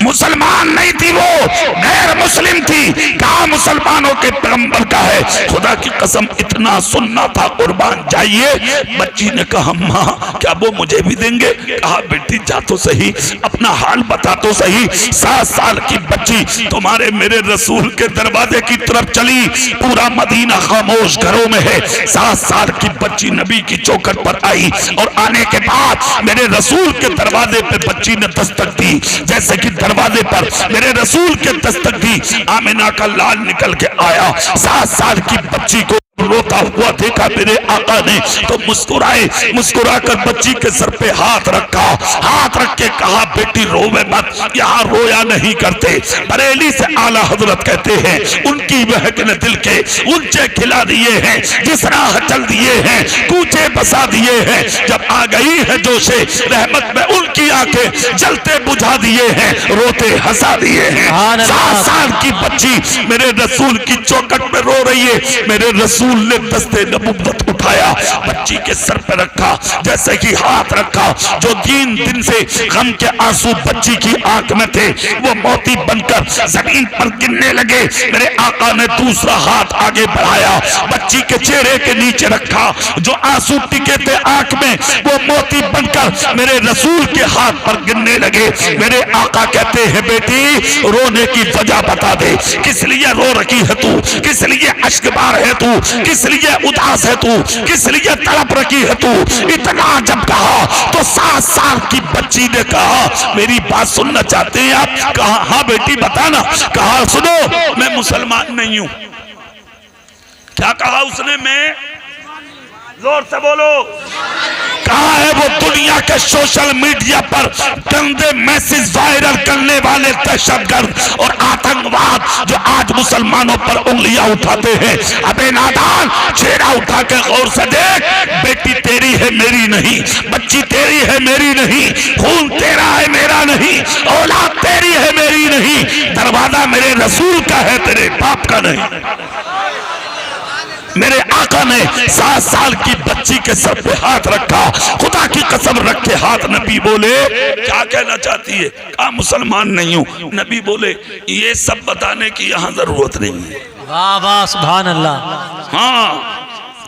मुसलमान नहीं थी, वो गैर मुस्लिम थी। कहा मुसलमानों के पैगंबर का है। खुदा की कसम इतना सुनना था, कुर्बान जाइए। बच्ची ने कहा अम्मा क्या वो मुझे भी देंगे? कहा बेटी जा तो सही, अपना हाल बता तो सही। 7 साल की बच्ची तुम्हारे मेरे रसूल के दरवाजे की तरफ चली, पूरा मदीना खामोश घरों में है। 7 साल की बच्ची नबी की चौखट पर आई और आने के बाद मेरे रसूल के दरवाजे पे बच्ची ने दस्तक दी। जैसे कि दरवाजे पर मेरे रसूल के दस्तक दी, आमिना का लाल निकल के आया। 7 साल की बच्ची को रोता हुआ देखा मेरे आका ने तो मुस्कुराए, मुस्कुराकर बच्ची के सर पे हाथ रखा, हाथ रख के कहा बेटी रोवे मत, यहाँ रोया नहीं करते। बरेली से आला हजरत कहते हैं उनकी बहक ने दिल के ऊंचे खिला दिए हैं, जिस राह चल दिए हैं कूचे बसा दिए हैं। जब आ गई है जोशे रहमत में उनकी आंखें जलते बुझा दिए हैं, रोते हंसा दिए हैं। 7 साल की बच्ची मेरे रसूल की चौखट में रो रही है। मेरे रसूल ने दस्ते नबुव्वत उठाया, बच्ची के सर पे रखा, जैसे कि हाथ रखा। जो 3 दिन से गम के आंसू बच्ची की आंख में थे वो मोती बनकर जमीन पर गिरने लगे। मेरे आका ने दूसरा हाथ आगे बढ़ाया, बच्ची के चेहरे के नीचे रखा। जो आंसू टिके थे आंख में वो मोती बनकर मेरे रसूल के हाथ पर गिरने लगे। मेरे आका कहते हैं बेटी रोने की वजह बता दे, किस लिए रो रही है तू, किस लिए अश्कबार है तू, किस लिए उदास है तू, किस लिए तड़प रखी है तू? इतना जब कहा तो 7 साल की बच्ची ने कहा मेरी बात सुनना चाहते हैं आप? कहा हाँ बेटी बताना। कहा सुनो मैं मुसलमान नहीं हूं। क्या कहा उसने? मैं, जोर से बोलो। कहा है वो दुनिया के सोशल मीडिया पर गंदे मैसेज वायरल करने वाले दहशतगर्द और आतंकवाद जो आज मुसलमानों पर उंगलियां उठाते हैं। अबे नादान चेहरा उठा के गौर से देख, बेटी तेरी है मेरी नहीं, बच्ची तेरी है मेरी नहीं, खून तेरा है मेरा नहीं, औलाद तेरी है मेरी नहीं, दरवाजा मेरे रसूल का है तेरे बाप का नहीं। मेरे आका ने 7 साल की बच्ची के सर पे हाथ रखा, खुदा की कसम रख के हाथ। नबी बोले क्या कहना चाहती है? कहा मुसलमान नहीं हूं। नबी बोले ये सब बताने की यहाँ जरूरत नहीं है। वाह वाह सुभान अल्लाह। हाँ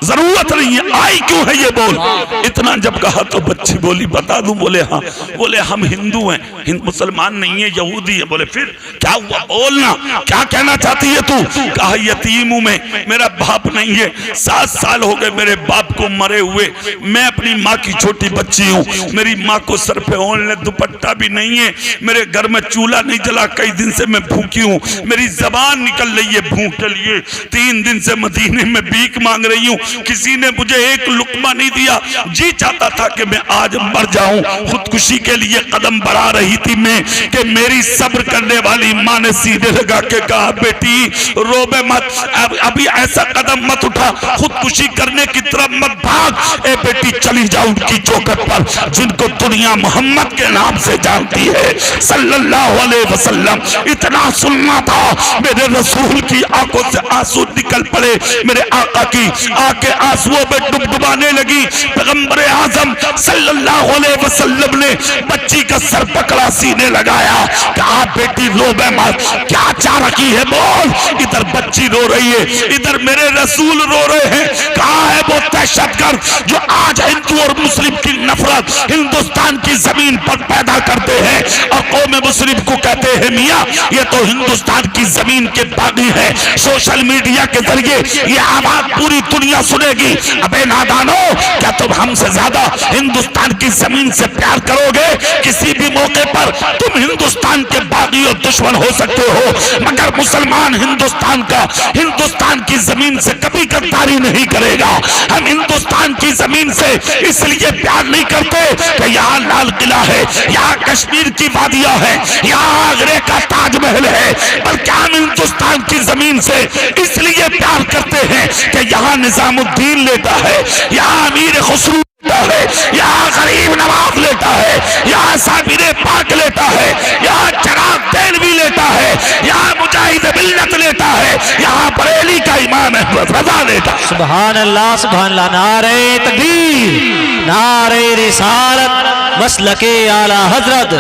जरूरत नहीं है, आई क्यों है ये बोल। इतना जब कहा तो बच्ची बोली बता दूं? बोले हाँ। बोले हम हिंदू हैं, मुसलमान नहीं है, यहूदी है। बोले फिर क्या हुआ? बोलना क्या कहना चाहती है तू? कहा यतीम हूं मैं, मेरा बाप नहीं है, 7 साल हो गए मेरे बाप को मरे हुए, मैं अपनी माँ की छोटी बच्ची हूँ, मेरी माँ को सर पे ओढ़ने दुपट्टा भी नहीं है, मेरे घर में चूल्हा नहीं जला, कई दिन से मैं भूखी हूँ, मेरी जबान निकल रही है भूख के लिए, 3 दिन से मदीने में भीख मांग रही हूँ, किसी ने मुझे एक लुकमा नहीं दिया। जी चाहता था कि मैं आज मर जाऊं। खुदकुशी के लिए कदम बढ़ा रही थी मैं कि मेरी सब्र करने वाली माँ ने सीधे लगा के कहा बेटी रोबे मत, अभी ऐसा कदम मत उठा, खुदकुशी करने की तरफ मत भाग। ए बेटी चली जाओ उनकी चौखट पर जिनको दुनिया मोहम्मद के नाम से जानती है सल्लल्लाहु अलैहि वसल्लम। इतना सुनना था, मेरे रसूल की आंखों से आंसू निकल पड़े, मेरे आका की आंखें आंसुओं में डुबडुबाने लगी। पैगंबर आजम सल्लल्लाहु अलैहि वसल्लम ने बच्ची का सर पकड़ा, सीने लगाया, कहा बेटी रो मत, क्या चाह रखी है बोल। इधर बच्ची रो रही है, इधर मेरे रसूल रो रहे हैं। कहा है वो दहशतगर्द जो आज हिंदू और मुस्लिम की नफरत हिंदुस्तान की जमीन पर पैदा करते हैं और कौम मुस्लिम को कहते हैं मियाँ ये तो हिंदुस्तान की जमीन के बागी है। सोशल मीडिया के जरिए ये आवाज पूरी दुनिया सुनेगी। अबे नादानो क्या तुम हमसे ज्यादा हिंदुस्तान की जमीन से प्यार करोगे? किसी भी मौके पर तुम हिंदुस्तान के बागी और दुश्मन हो सकते हो, मगर मुसलमान हिंदुस्तान का हिंदुस्तान की जमीन से कभी गद्दारी नहीं करेगा। हम हिंदुस्तान की जमीन से इसलिए प्यार नहीं करते कि यहाँ लाल किला है, यहाँ कश्मीर की वादियां है, यहाँ आगरे का ताजमहल है, बल्कि हम हिंदुस्तान की जमीन से इसलिए प्यार करते हैं कि यहाँ निजामुद्दीन लेता है, यहाँ अमीर खुसरू लेता है, यहाँ गरीब नवाब लेता है, यहाँ साबिर पाक लेता है, यहाँ चराग देलवी लेता है, यहाँ मुजाहिद मिल्लत लेता है, यहाँ बरेली का इमाम अहमद रजा लेता है। सुभान अल्लाह सुभान अल्लाह। नारे तकबीर, नारे रिसालत, मसलके आला हजरत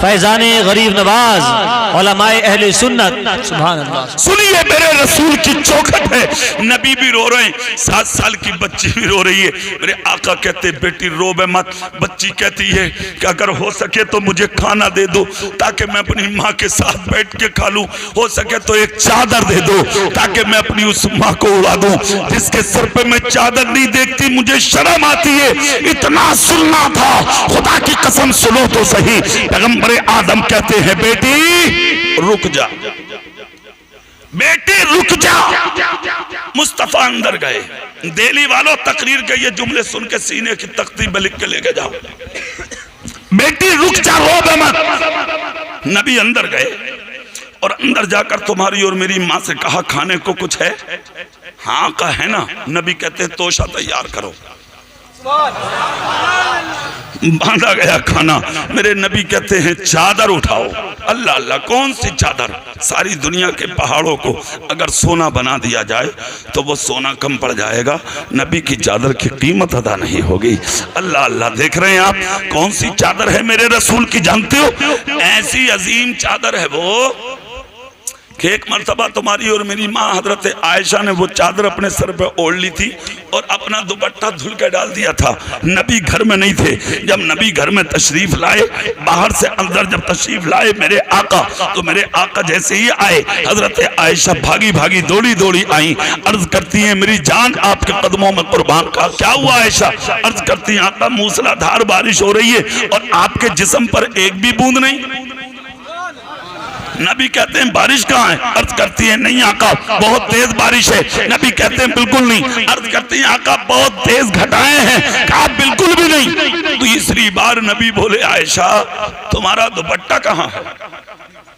फैजान गरीब नवाज उलमाए अहले सुन्नत। सुभान अल्लाह। सुनिए मेरे रसूल की चौखट है। नबी भी रो रहे हैं, 7 साल की बच्ची भी रो रही है। मेरे आका कहते बेटी रोबे मत। बच्ची कहती है कि अगर हो सके तो मुझे खाना दे दो ताकि मैं अपनी माँ के साथ बैठ के खा लूं, हो सके तो एक चादर दे दो ताकि मैं अपनी उस माँ को उड़ा दूं जिसके सर पे मैं चादर नहीं देखती, मुझे शर्म आती है। इतना सुनना था, खुदा की कसम सुनो तो सही। पैगंबर आदम कहते हैं बेटी रुक जा, बेटी रुक जा। मुस्तफा अंदर गए, दिल्ली वालों तकरीर के ये जुमले सुन के सीने की तख्ती पे लिख के लेके जाओ, बेटी रुक जा, रो मत। नबी अंदर गए और अंदर जाकर तुम्हारी और मेरी माँ से कहा खाने को कुछ है? हाँ का है ना। नबी कहते तोशा तैयार करो। बांधा गया खाना। मेरे नबी कहते हैं चादर उठाओ। अल्लाह अल्लाह, कौन सी चादर? सारी दुनिया के पहाड़ों को अगर सोना बना दिया जाए तो वो सोना कम पड़ जाएगा, नबी की चादर की कीमत अदा नहीं होगी। अल्लाह अल्लाह, देख रहे हैं आप कौन सी चादर है मेरे रसूल की, जानते हो? ऐसी अजीम चादर है वो कि एक मरतबा तुम्हारी और मेरी माँ हजरत आयशा ने वो चादर अपने सर पे ओढ़ ली थी और अपना दुपट्टा धुल के डाल दिया था। नबी घर में नहीं थे। जब नबी घर में तशरीफ लाए, बाहर से अंदर जब तशरीफ लाए मेरे आका, तो मेरे आका जैसे ही आए हजरत आयशा भागी भागी दौड़ी दौड़ी आई। अर्ज करती हैं मेरी जान आपके कदमों में कुर्बान। का क्या हुआ आयशा? अर्ज करती हैं आका मूसलाधार बारिश हो रही है और आपके जिस्म पर एक भी बूंद नहीं। नबी कहते हैं बारिश कहाँ है? अर्ज करती है नहीं आका बहुत तेज बारिश है। नबी कहते हैं बिल्कुल नहीं। अर्ज करती है आका बहुत तेज घटाएं हैं। कहा बिल्कुल भी नहीं। तीसरी बार नबी बोले आयशा तुम्हारा दुपट्टा कहाँ है?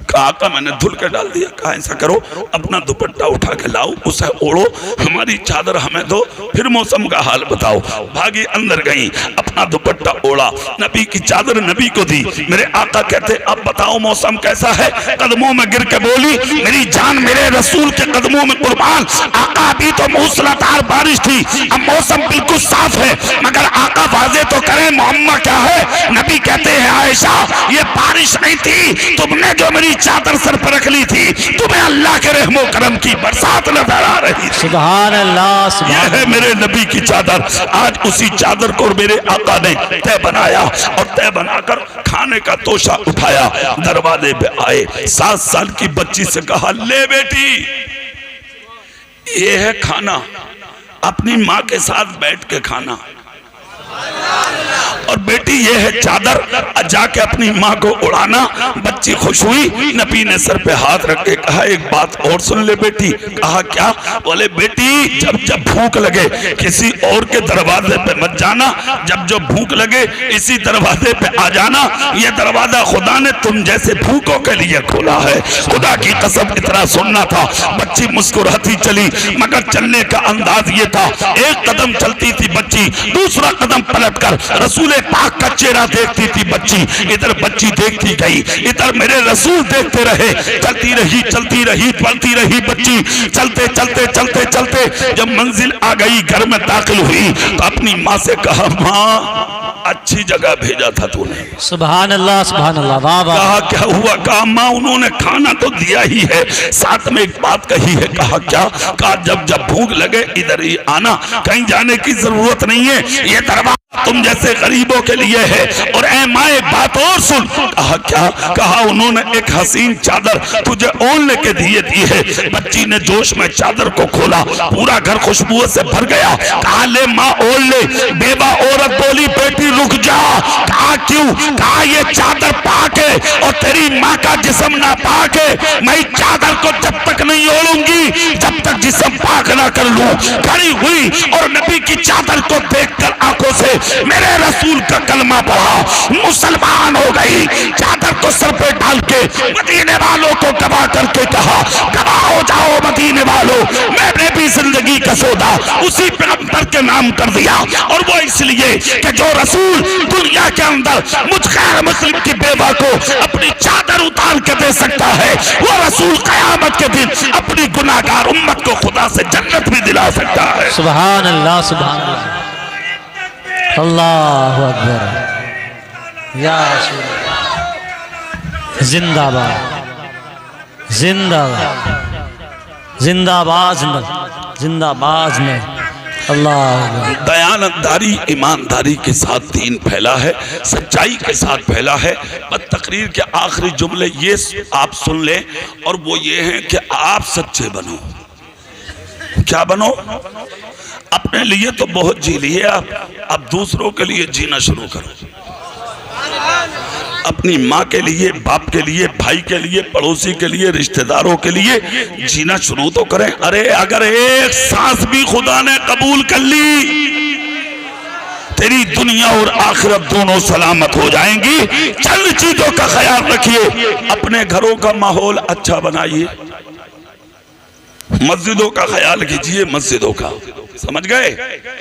कहा आका मैंने धुल के डाल दिया। कहा ऐसा करो अपना दुपट्टा उठा के लाओ, उसे ओढ़ो, हमारी चादर हमें दो, फिर मौसम का हाल बताओ। भागी अंदर गई, अपना दुपट्टा ओढ़ा, नबी की चादर नबी को दी। मेरे आका कहते अब बताओ मौसम कैसा है? कदमों में गिर के बोली मेरी जान मेरे रसूल के कदमों में कुर्बान। आका अभी तो मूसलाधार बारिश थी, अब मौसम बिल्कुल साफ है, मगर आका वाजे तो करें मोहम्मद क्या है? नबी कहते हैं आयशा ये बारिश नहीं थी, तुमने जो मेरी चादर सर पर रख ली थी, तुम्हें अल्लाह के रहमो करम की बरसात नजर आ रही। सुभान अल्लाह। यह है मेरे नबी की चादर। आज उसी चादर को मेरे आका ने तय बनाया और तय बनाकर खाने का तोशा उठाया, दरवाजे पे आए। 7 साल की बच्ची से कहा ले बेटी ये है खाना, अपनी माँ के साथ बैठ के खाना। और बेटी ये है चादर, जाके अपनी माँ को उड़ाना। बच्ची खुश हुई। नबी ने सर पे हाथ रख के कहा एक बात और सुन ले बेटी। कहा क्या? बोले बेटी जब जब भूख लगे किसी और के दरवाजे पे मत जाना, जब जब भूख लगे इसी दरवाजे पे आ जाना। ये दरवाजा खुदा ने तुम जैसे भूखों के लिए खोला है। खुदा की कसम इतना सुनना था। बच्ची मुस्कुराती चली, मगर चलने का अंदाज ये था एक कदम चलती थी बच्ची, दूसरा कदम पलटकर रसूल पाक का चेहरा देखती थी बच्ची। इधर बच्ची देखती गई, इधर मेरे रसूल देखते रहे। चलती रही चलती रही पलती रही बच्ची। चलते चलते चलते चलते जब मंजिल आ गई, घर में दाखिल हुई तो अपनी माँ से कहा माँ अच्छी जगह भेजा था तूने। सुभान अल्लाह सुभान अल्लाह। वाह वाह। कहा क्या हुआ? कहा माँ उन्होंने खाना तो दिया ही है, साथ में एक बात कही है। कहा क्या? कहा जब जब भूख लगे इधर ही आना, कहीं जाने की जरूरत नहीं है, ये दरबार तुम जैसे गरीबों के लिए है। और ऐ माँ एक बात और सुन। कहा क्या? कहा उन्होंने एक हसीन चादर तुझे ओढ़ने के दिए दी है। बच्ची ने जोश में चादर को खोला, पूरा घर खुशबू से भर गया। कहा ले माँ ओढ़ ले। बेवा औरत बोली बेटी रुक जा। कहा क्यों? कहा ये चादर पाके और तेरी माँ का जिस्म ना पाके मैं चादर को जब तक नहीं ओढ़ूंगी जब तक जिस्म पाक ना कर लूं। खड़ी हुई और नबी की चादर को देखकर आंखों से मेरे रसूल का कलमा पढ़ा, मुसलमान हो गई। चादर को सर पे डाल के मदीने वालों को गवाह करके कहा गवाह हो जाओ मदीने वालों, मैंने भी जिंदगी का सौदा उसी पैगंबर के नाम कर दिया। और वो इसलिए कि जो रसूल दुनिया के अंदर मुझ गैर मुस्लिम की बेवा को अपनी चादर उतार के दे सकता है, वो रसूल कयामत के दिन अपनी गुनाहगार उम्मत को खुदा से जन्नत भी दिला सकता है। सुभान अल्लाह सुभान अल्लाह। अल्लाहु अकबर। या रसूल जिंदाबाद जिंदाबाद जिंदाबाद जिंदाबाद में अल्लाह। दयानतदारी ईमानदारी के साथ दीन फैला है, सच्चाई के साथ फैला है। बस तकरीर के आखिरी जुमले ये आप सुन लें, और वो ये हैं कि आप सच्चे बनो। क्या बनो? अपने लिए तो बहुत जी लिए आप, अब दूसरों के लिए जीना शुरू करो। अपनी माँ के लिए, बाप के लिए, भाई के लिए, पड़ोसी के लिए, रिश्तेदारों के लिए जीना शुरू तो करें। अरे अगर एक सांस भी खुदा ने कबूल कर ली, तेरी दुनिया और आखिरत दोनों सलामत हो जाएंगी। चंद चीजों का ख्याल रखिए। अपने घरों का माहौल अच्छा बनाइए, मस्जिदों का ख्याल कीजिए, मस्जिदों का, समझ गए,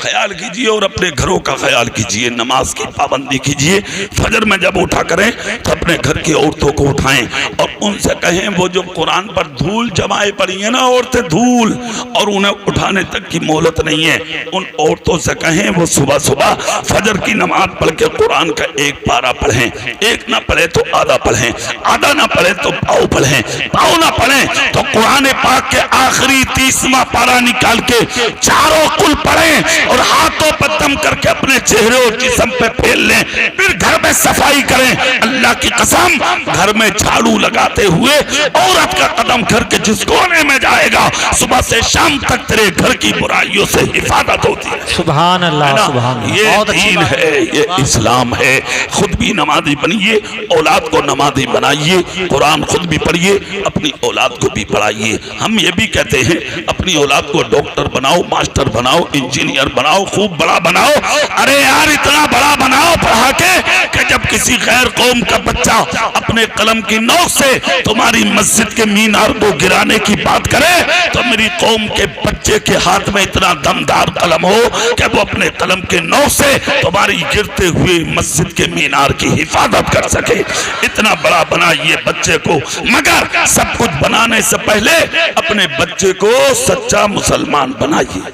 ख्याल कीजिए, और अपने घरों का ख्याल कीजिए। नमाज की पाबंदी कीजिए। फजर में जब उठा करें तो अपने घर की औरतों को उठाएं और उनसे कहें, वो जो कुरान पर धूल जमाए पड़ी है ना औरतें, धूल, और उन्हें उठाने तक की मोहलत नहीं है, उन औरतों से कहें वो सुबह सुबह फजर की नमाज पढ़ के कुरान का एक पारा पढ़ें। एक ना पढ़े तो आधा पढ़ें, आधा ना पढ़े तो पाव पढ़ें, पाव ना पढ़े तो कुरान पाक के आखिरी 30वां पारा निकाल के चारों कुल पढ़ें और हाथों पर दम करके अपने चेहरे और जिस्म पे फेर लें। फिर घर में सफाई करें। अल्लाह की कसम, घर में झाड़ू लगाते हुए औरत का कदम घर के जिस कोने में जाएगा, सुबह से शाम तक तेरे घर की बुराइयों से हिफाजत होती है। सुभान अल्लाह, सुभान अल्लाह। ये दीन है, ये इस्लाम है। खुद भी नमाजी बनिए, औलाद को नमाजी बनाइए, कुरान खुद भी पढ़िए, अपनी औलाद को भी पढ़ाइए। हम ये भी कहते हैं अपनी औलाद को डॉक्टर बनाओ, मास्टर बनाओ, इंजीनियर बनाओ, खूब बड़ा बनाओ। अरे यार इतना बड़ा बनाओ पढ़ा के कि जब किसी गैर कौम का बच्चा अपने कलम की नोक से तुम्हारी मस्जिद के मीनार को गिराने की बात करे तो मेरी कौम के बच्चे के हाथ में इतना दमदार कलम हो कि वो अपने कलम के नोक से तुम्हारी गिरते हुए मस्जिद के मीनार की हिफाजत कर सके। इतना बड़ा बनाइए बच्चे को, मगर सब कुछ बनाने से पहले अपने बच्चे को सच्चा मुसलमान बनाइए,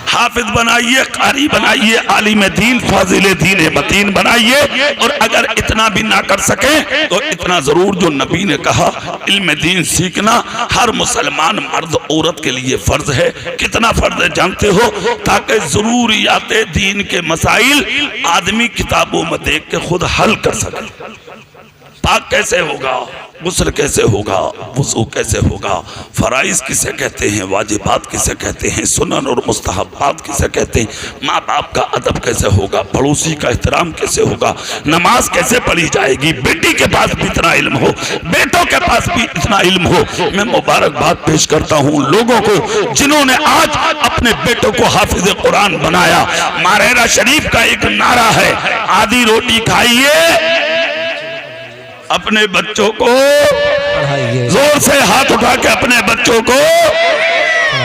हाफिज बनाइए, कारी बनाइए, आलिम दीन, फाजिल दीन मतीन बनाइए। और अगर इतना भी ना कर सके तो इतना जरूर जो नबी ने कहा, इल्म दीन सीखना हर मुसलमान मर्द औरत के लिए फर्ज है। कितना फर्ज है जानते हो? ताकि जरूरियात दीन के मसाइल आदमी किताबों में देख के खुद हल कर सके। पाक कैसे होगा, गुस्ल कैसे होगा, वुज़ू कैसे होगा, फराइज किसे कहते हैं, वाजिबात किसे कहते हैं, सुनन और मुस्तहब्बात किसे कहते हैं, माँ बाप का अदब कैसे होगा, पड़ोसी का एहतराम कैसे होगा, नमाज कैसे पढ़ी जाएगी। बेटी के पास भी इतना इल्म हो, बेटों के पास भी इतना इल्म हो। मैं मुबारकबाद पेश करता हूँ लोगों को जिन्होंने आज अपने बेटों को हाफिज कुरान बनाया। मारेरा शरीफ का एक नारा है, आधी रोटी खाइए, अपने बच्चों को जोर से हाथ उठा के अपने बच्चों को,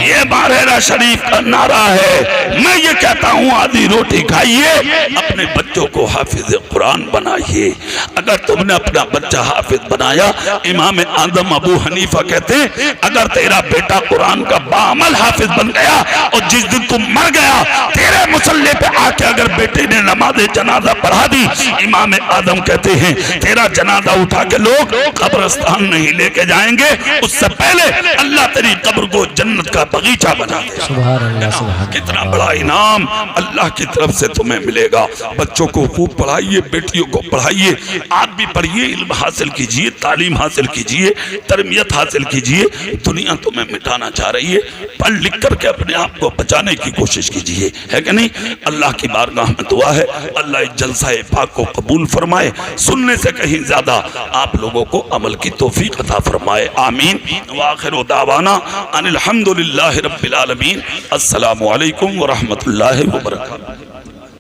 ये मारेरा शरीफ का नारा है। मैं ये कहता हूँ आधी रोटी खाइए, अपने बच्चों को हाफिज कुरान बनाइए। अगर तुमने अपना बच्चा हाफिज बनाया, इमाम आदम अबू हनीफा कहते हैं अगर तेरा बेटा कुरान का बाअमल हाफिज बन गया और जिस दिन तुम मर गया तेरे मुसल्ले पे आके अगर बेटे ने नमाज जनाजा पढ़ा दी, इमाम आदम कहते हैं तेरा जनाजा उठा के लोग कब्रिस्तान नहीं लेके जाएंगे, उससे पहले अल्लाह तेरी कब्र को जन्नत का बगीचा बना दे। सुभान अल्लाह, सुभान अल्लाह। कितना बड़ा इनाम अल्लाह की तरफ से तुम्हें मिलेगा। बच्चों को खूब पढ़ाइए, बेटियों को पढ़ाइए, आप भी पढ़िए, इल्म हासिल कीजिए, तालीम हासिल कीजिए, तरबियत हासिल कीजिए। दुनिया तुम्हें मिटाना चाह रही है, पढ़ लिख करके अपने आप को बचाने की कोशिश कीजिए, है कि नहीं? अल्लाह की बारगाह में दुआ है अल्लाह इस जलसा पाक को कबूल फरमाए, सुनने से कहीं ज्यादा आप लोगों को अमल की तौफीक अता फरमाए। आमीन। व आखिर दावाना अनिल हम्दुलिल्लाहि रब्बिल आलमीन। अस्सलामु अलैकुम व रहमतुल्लाहि व बरकातहू।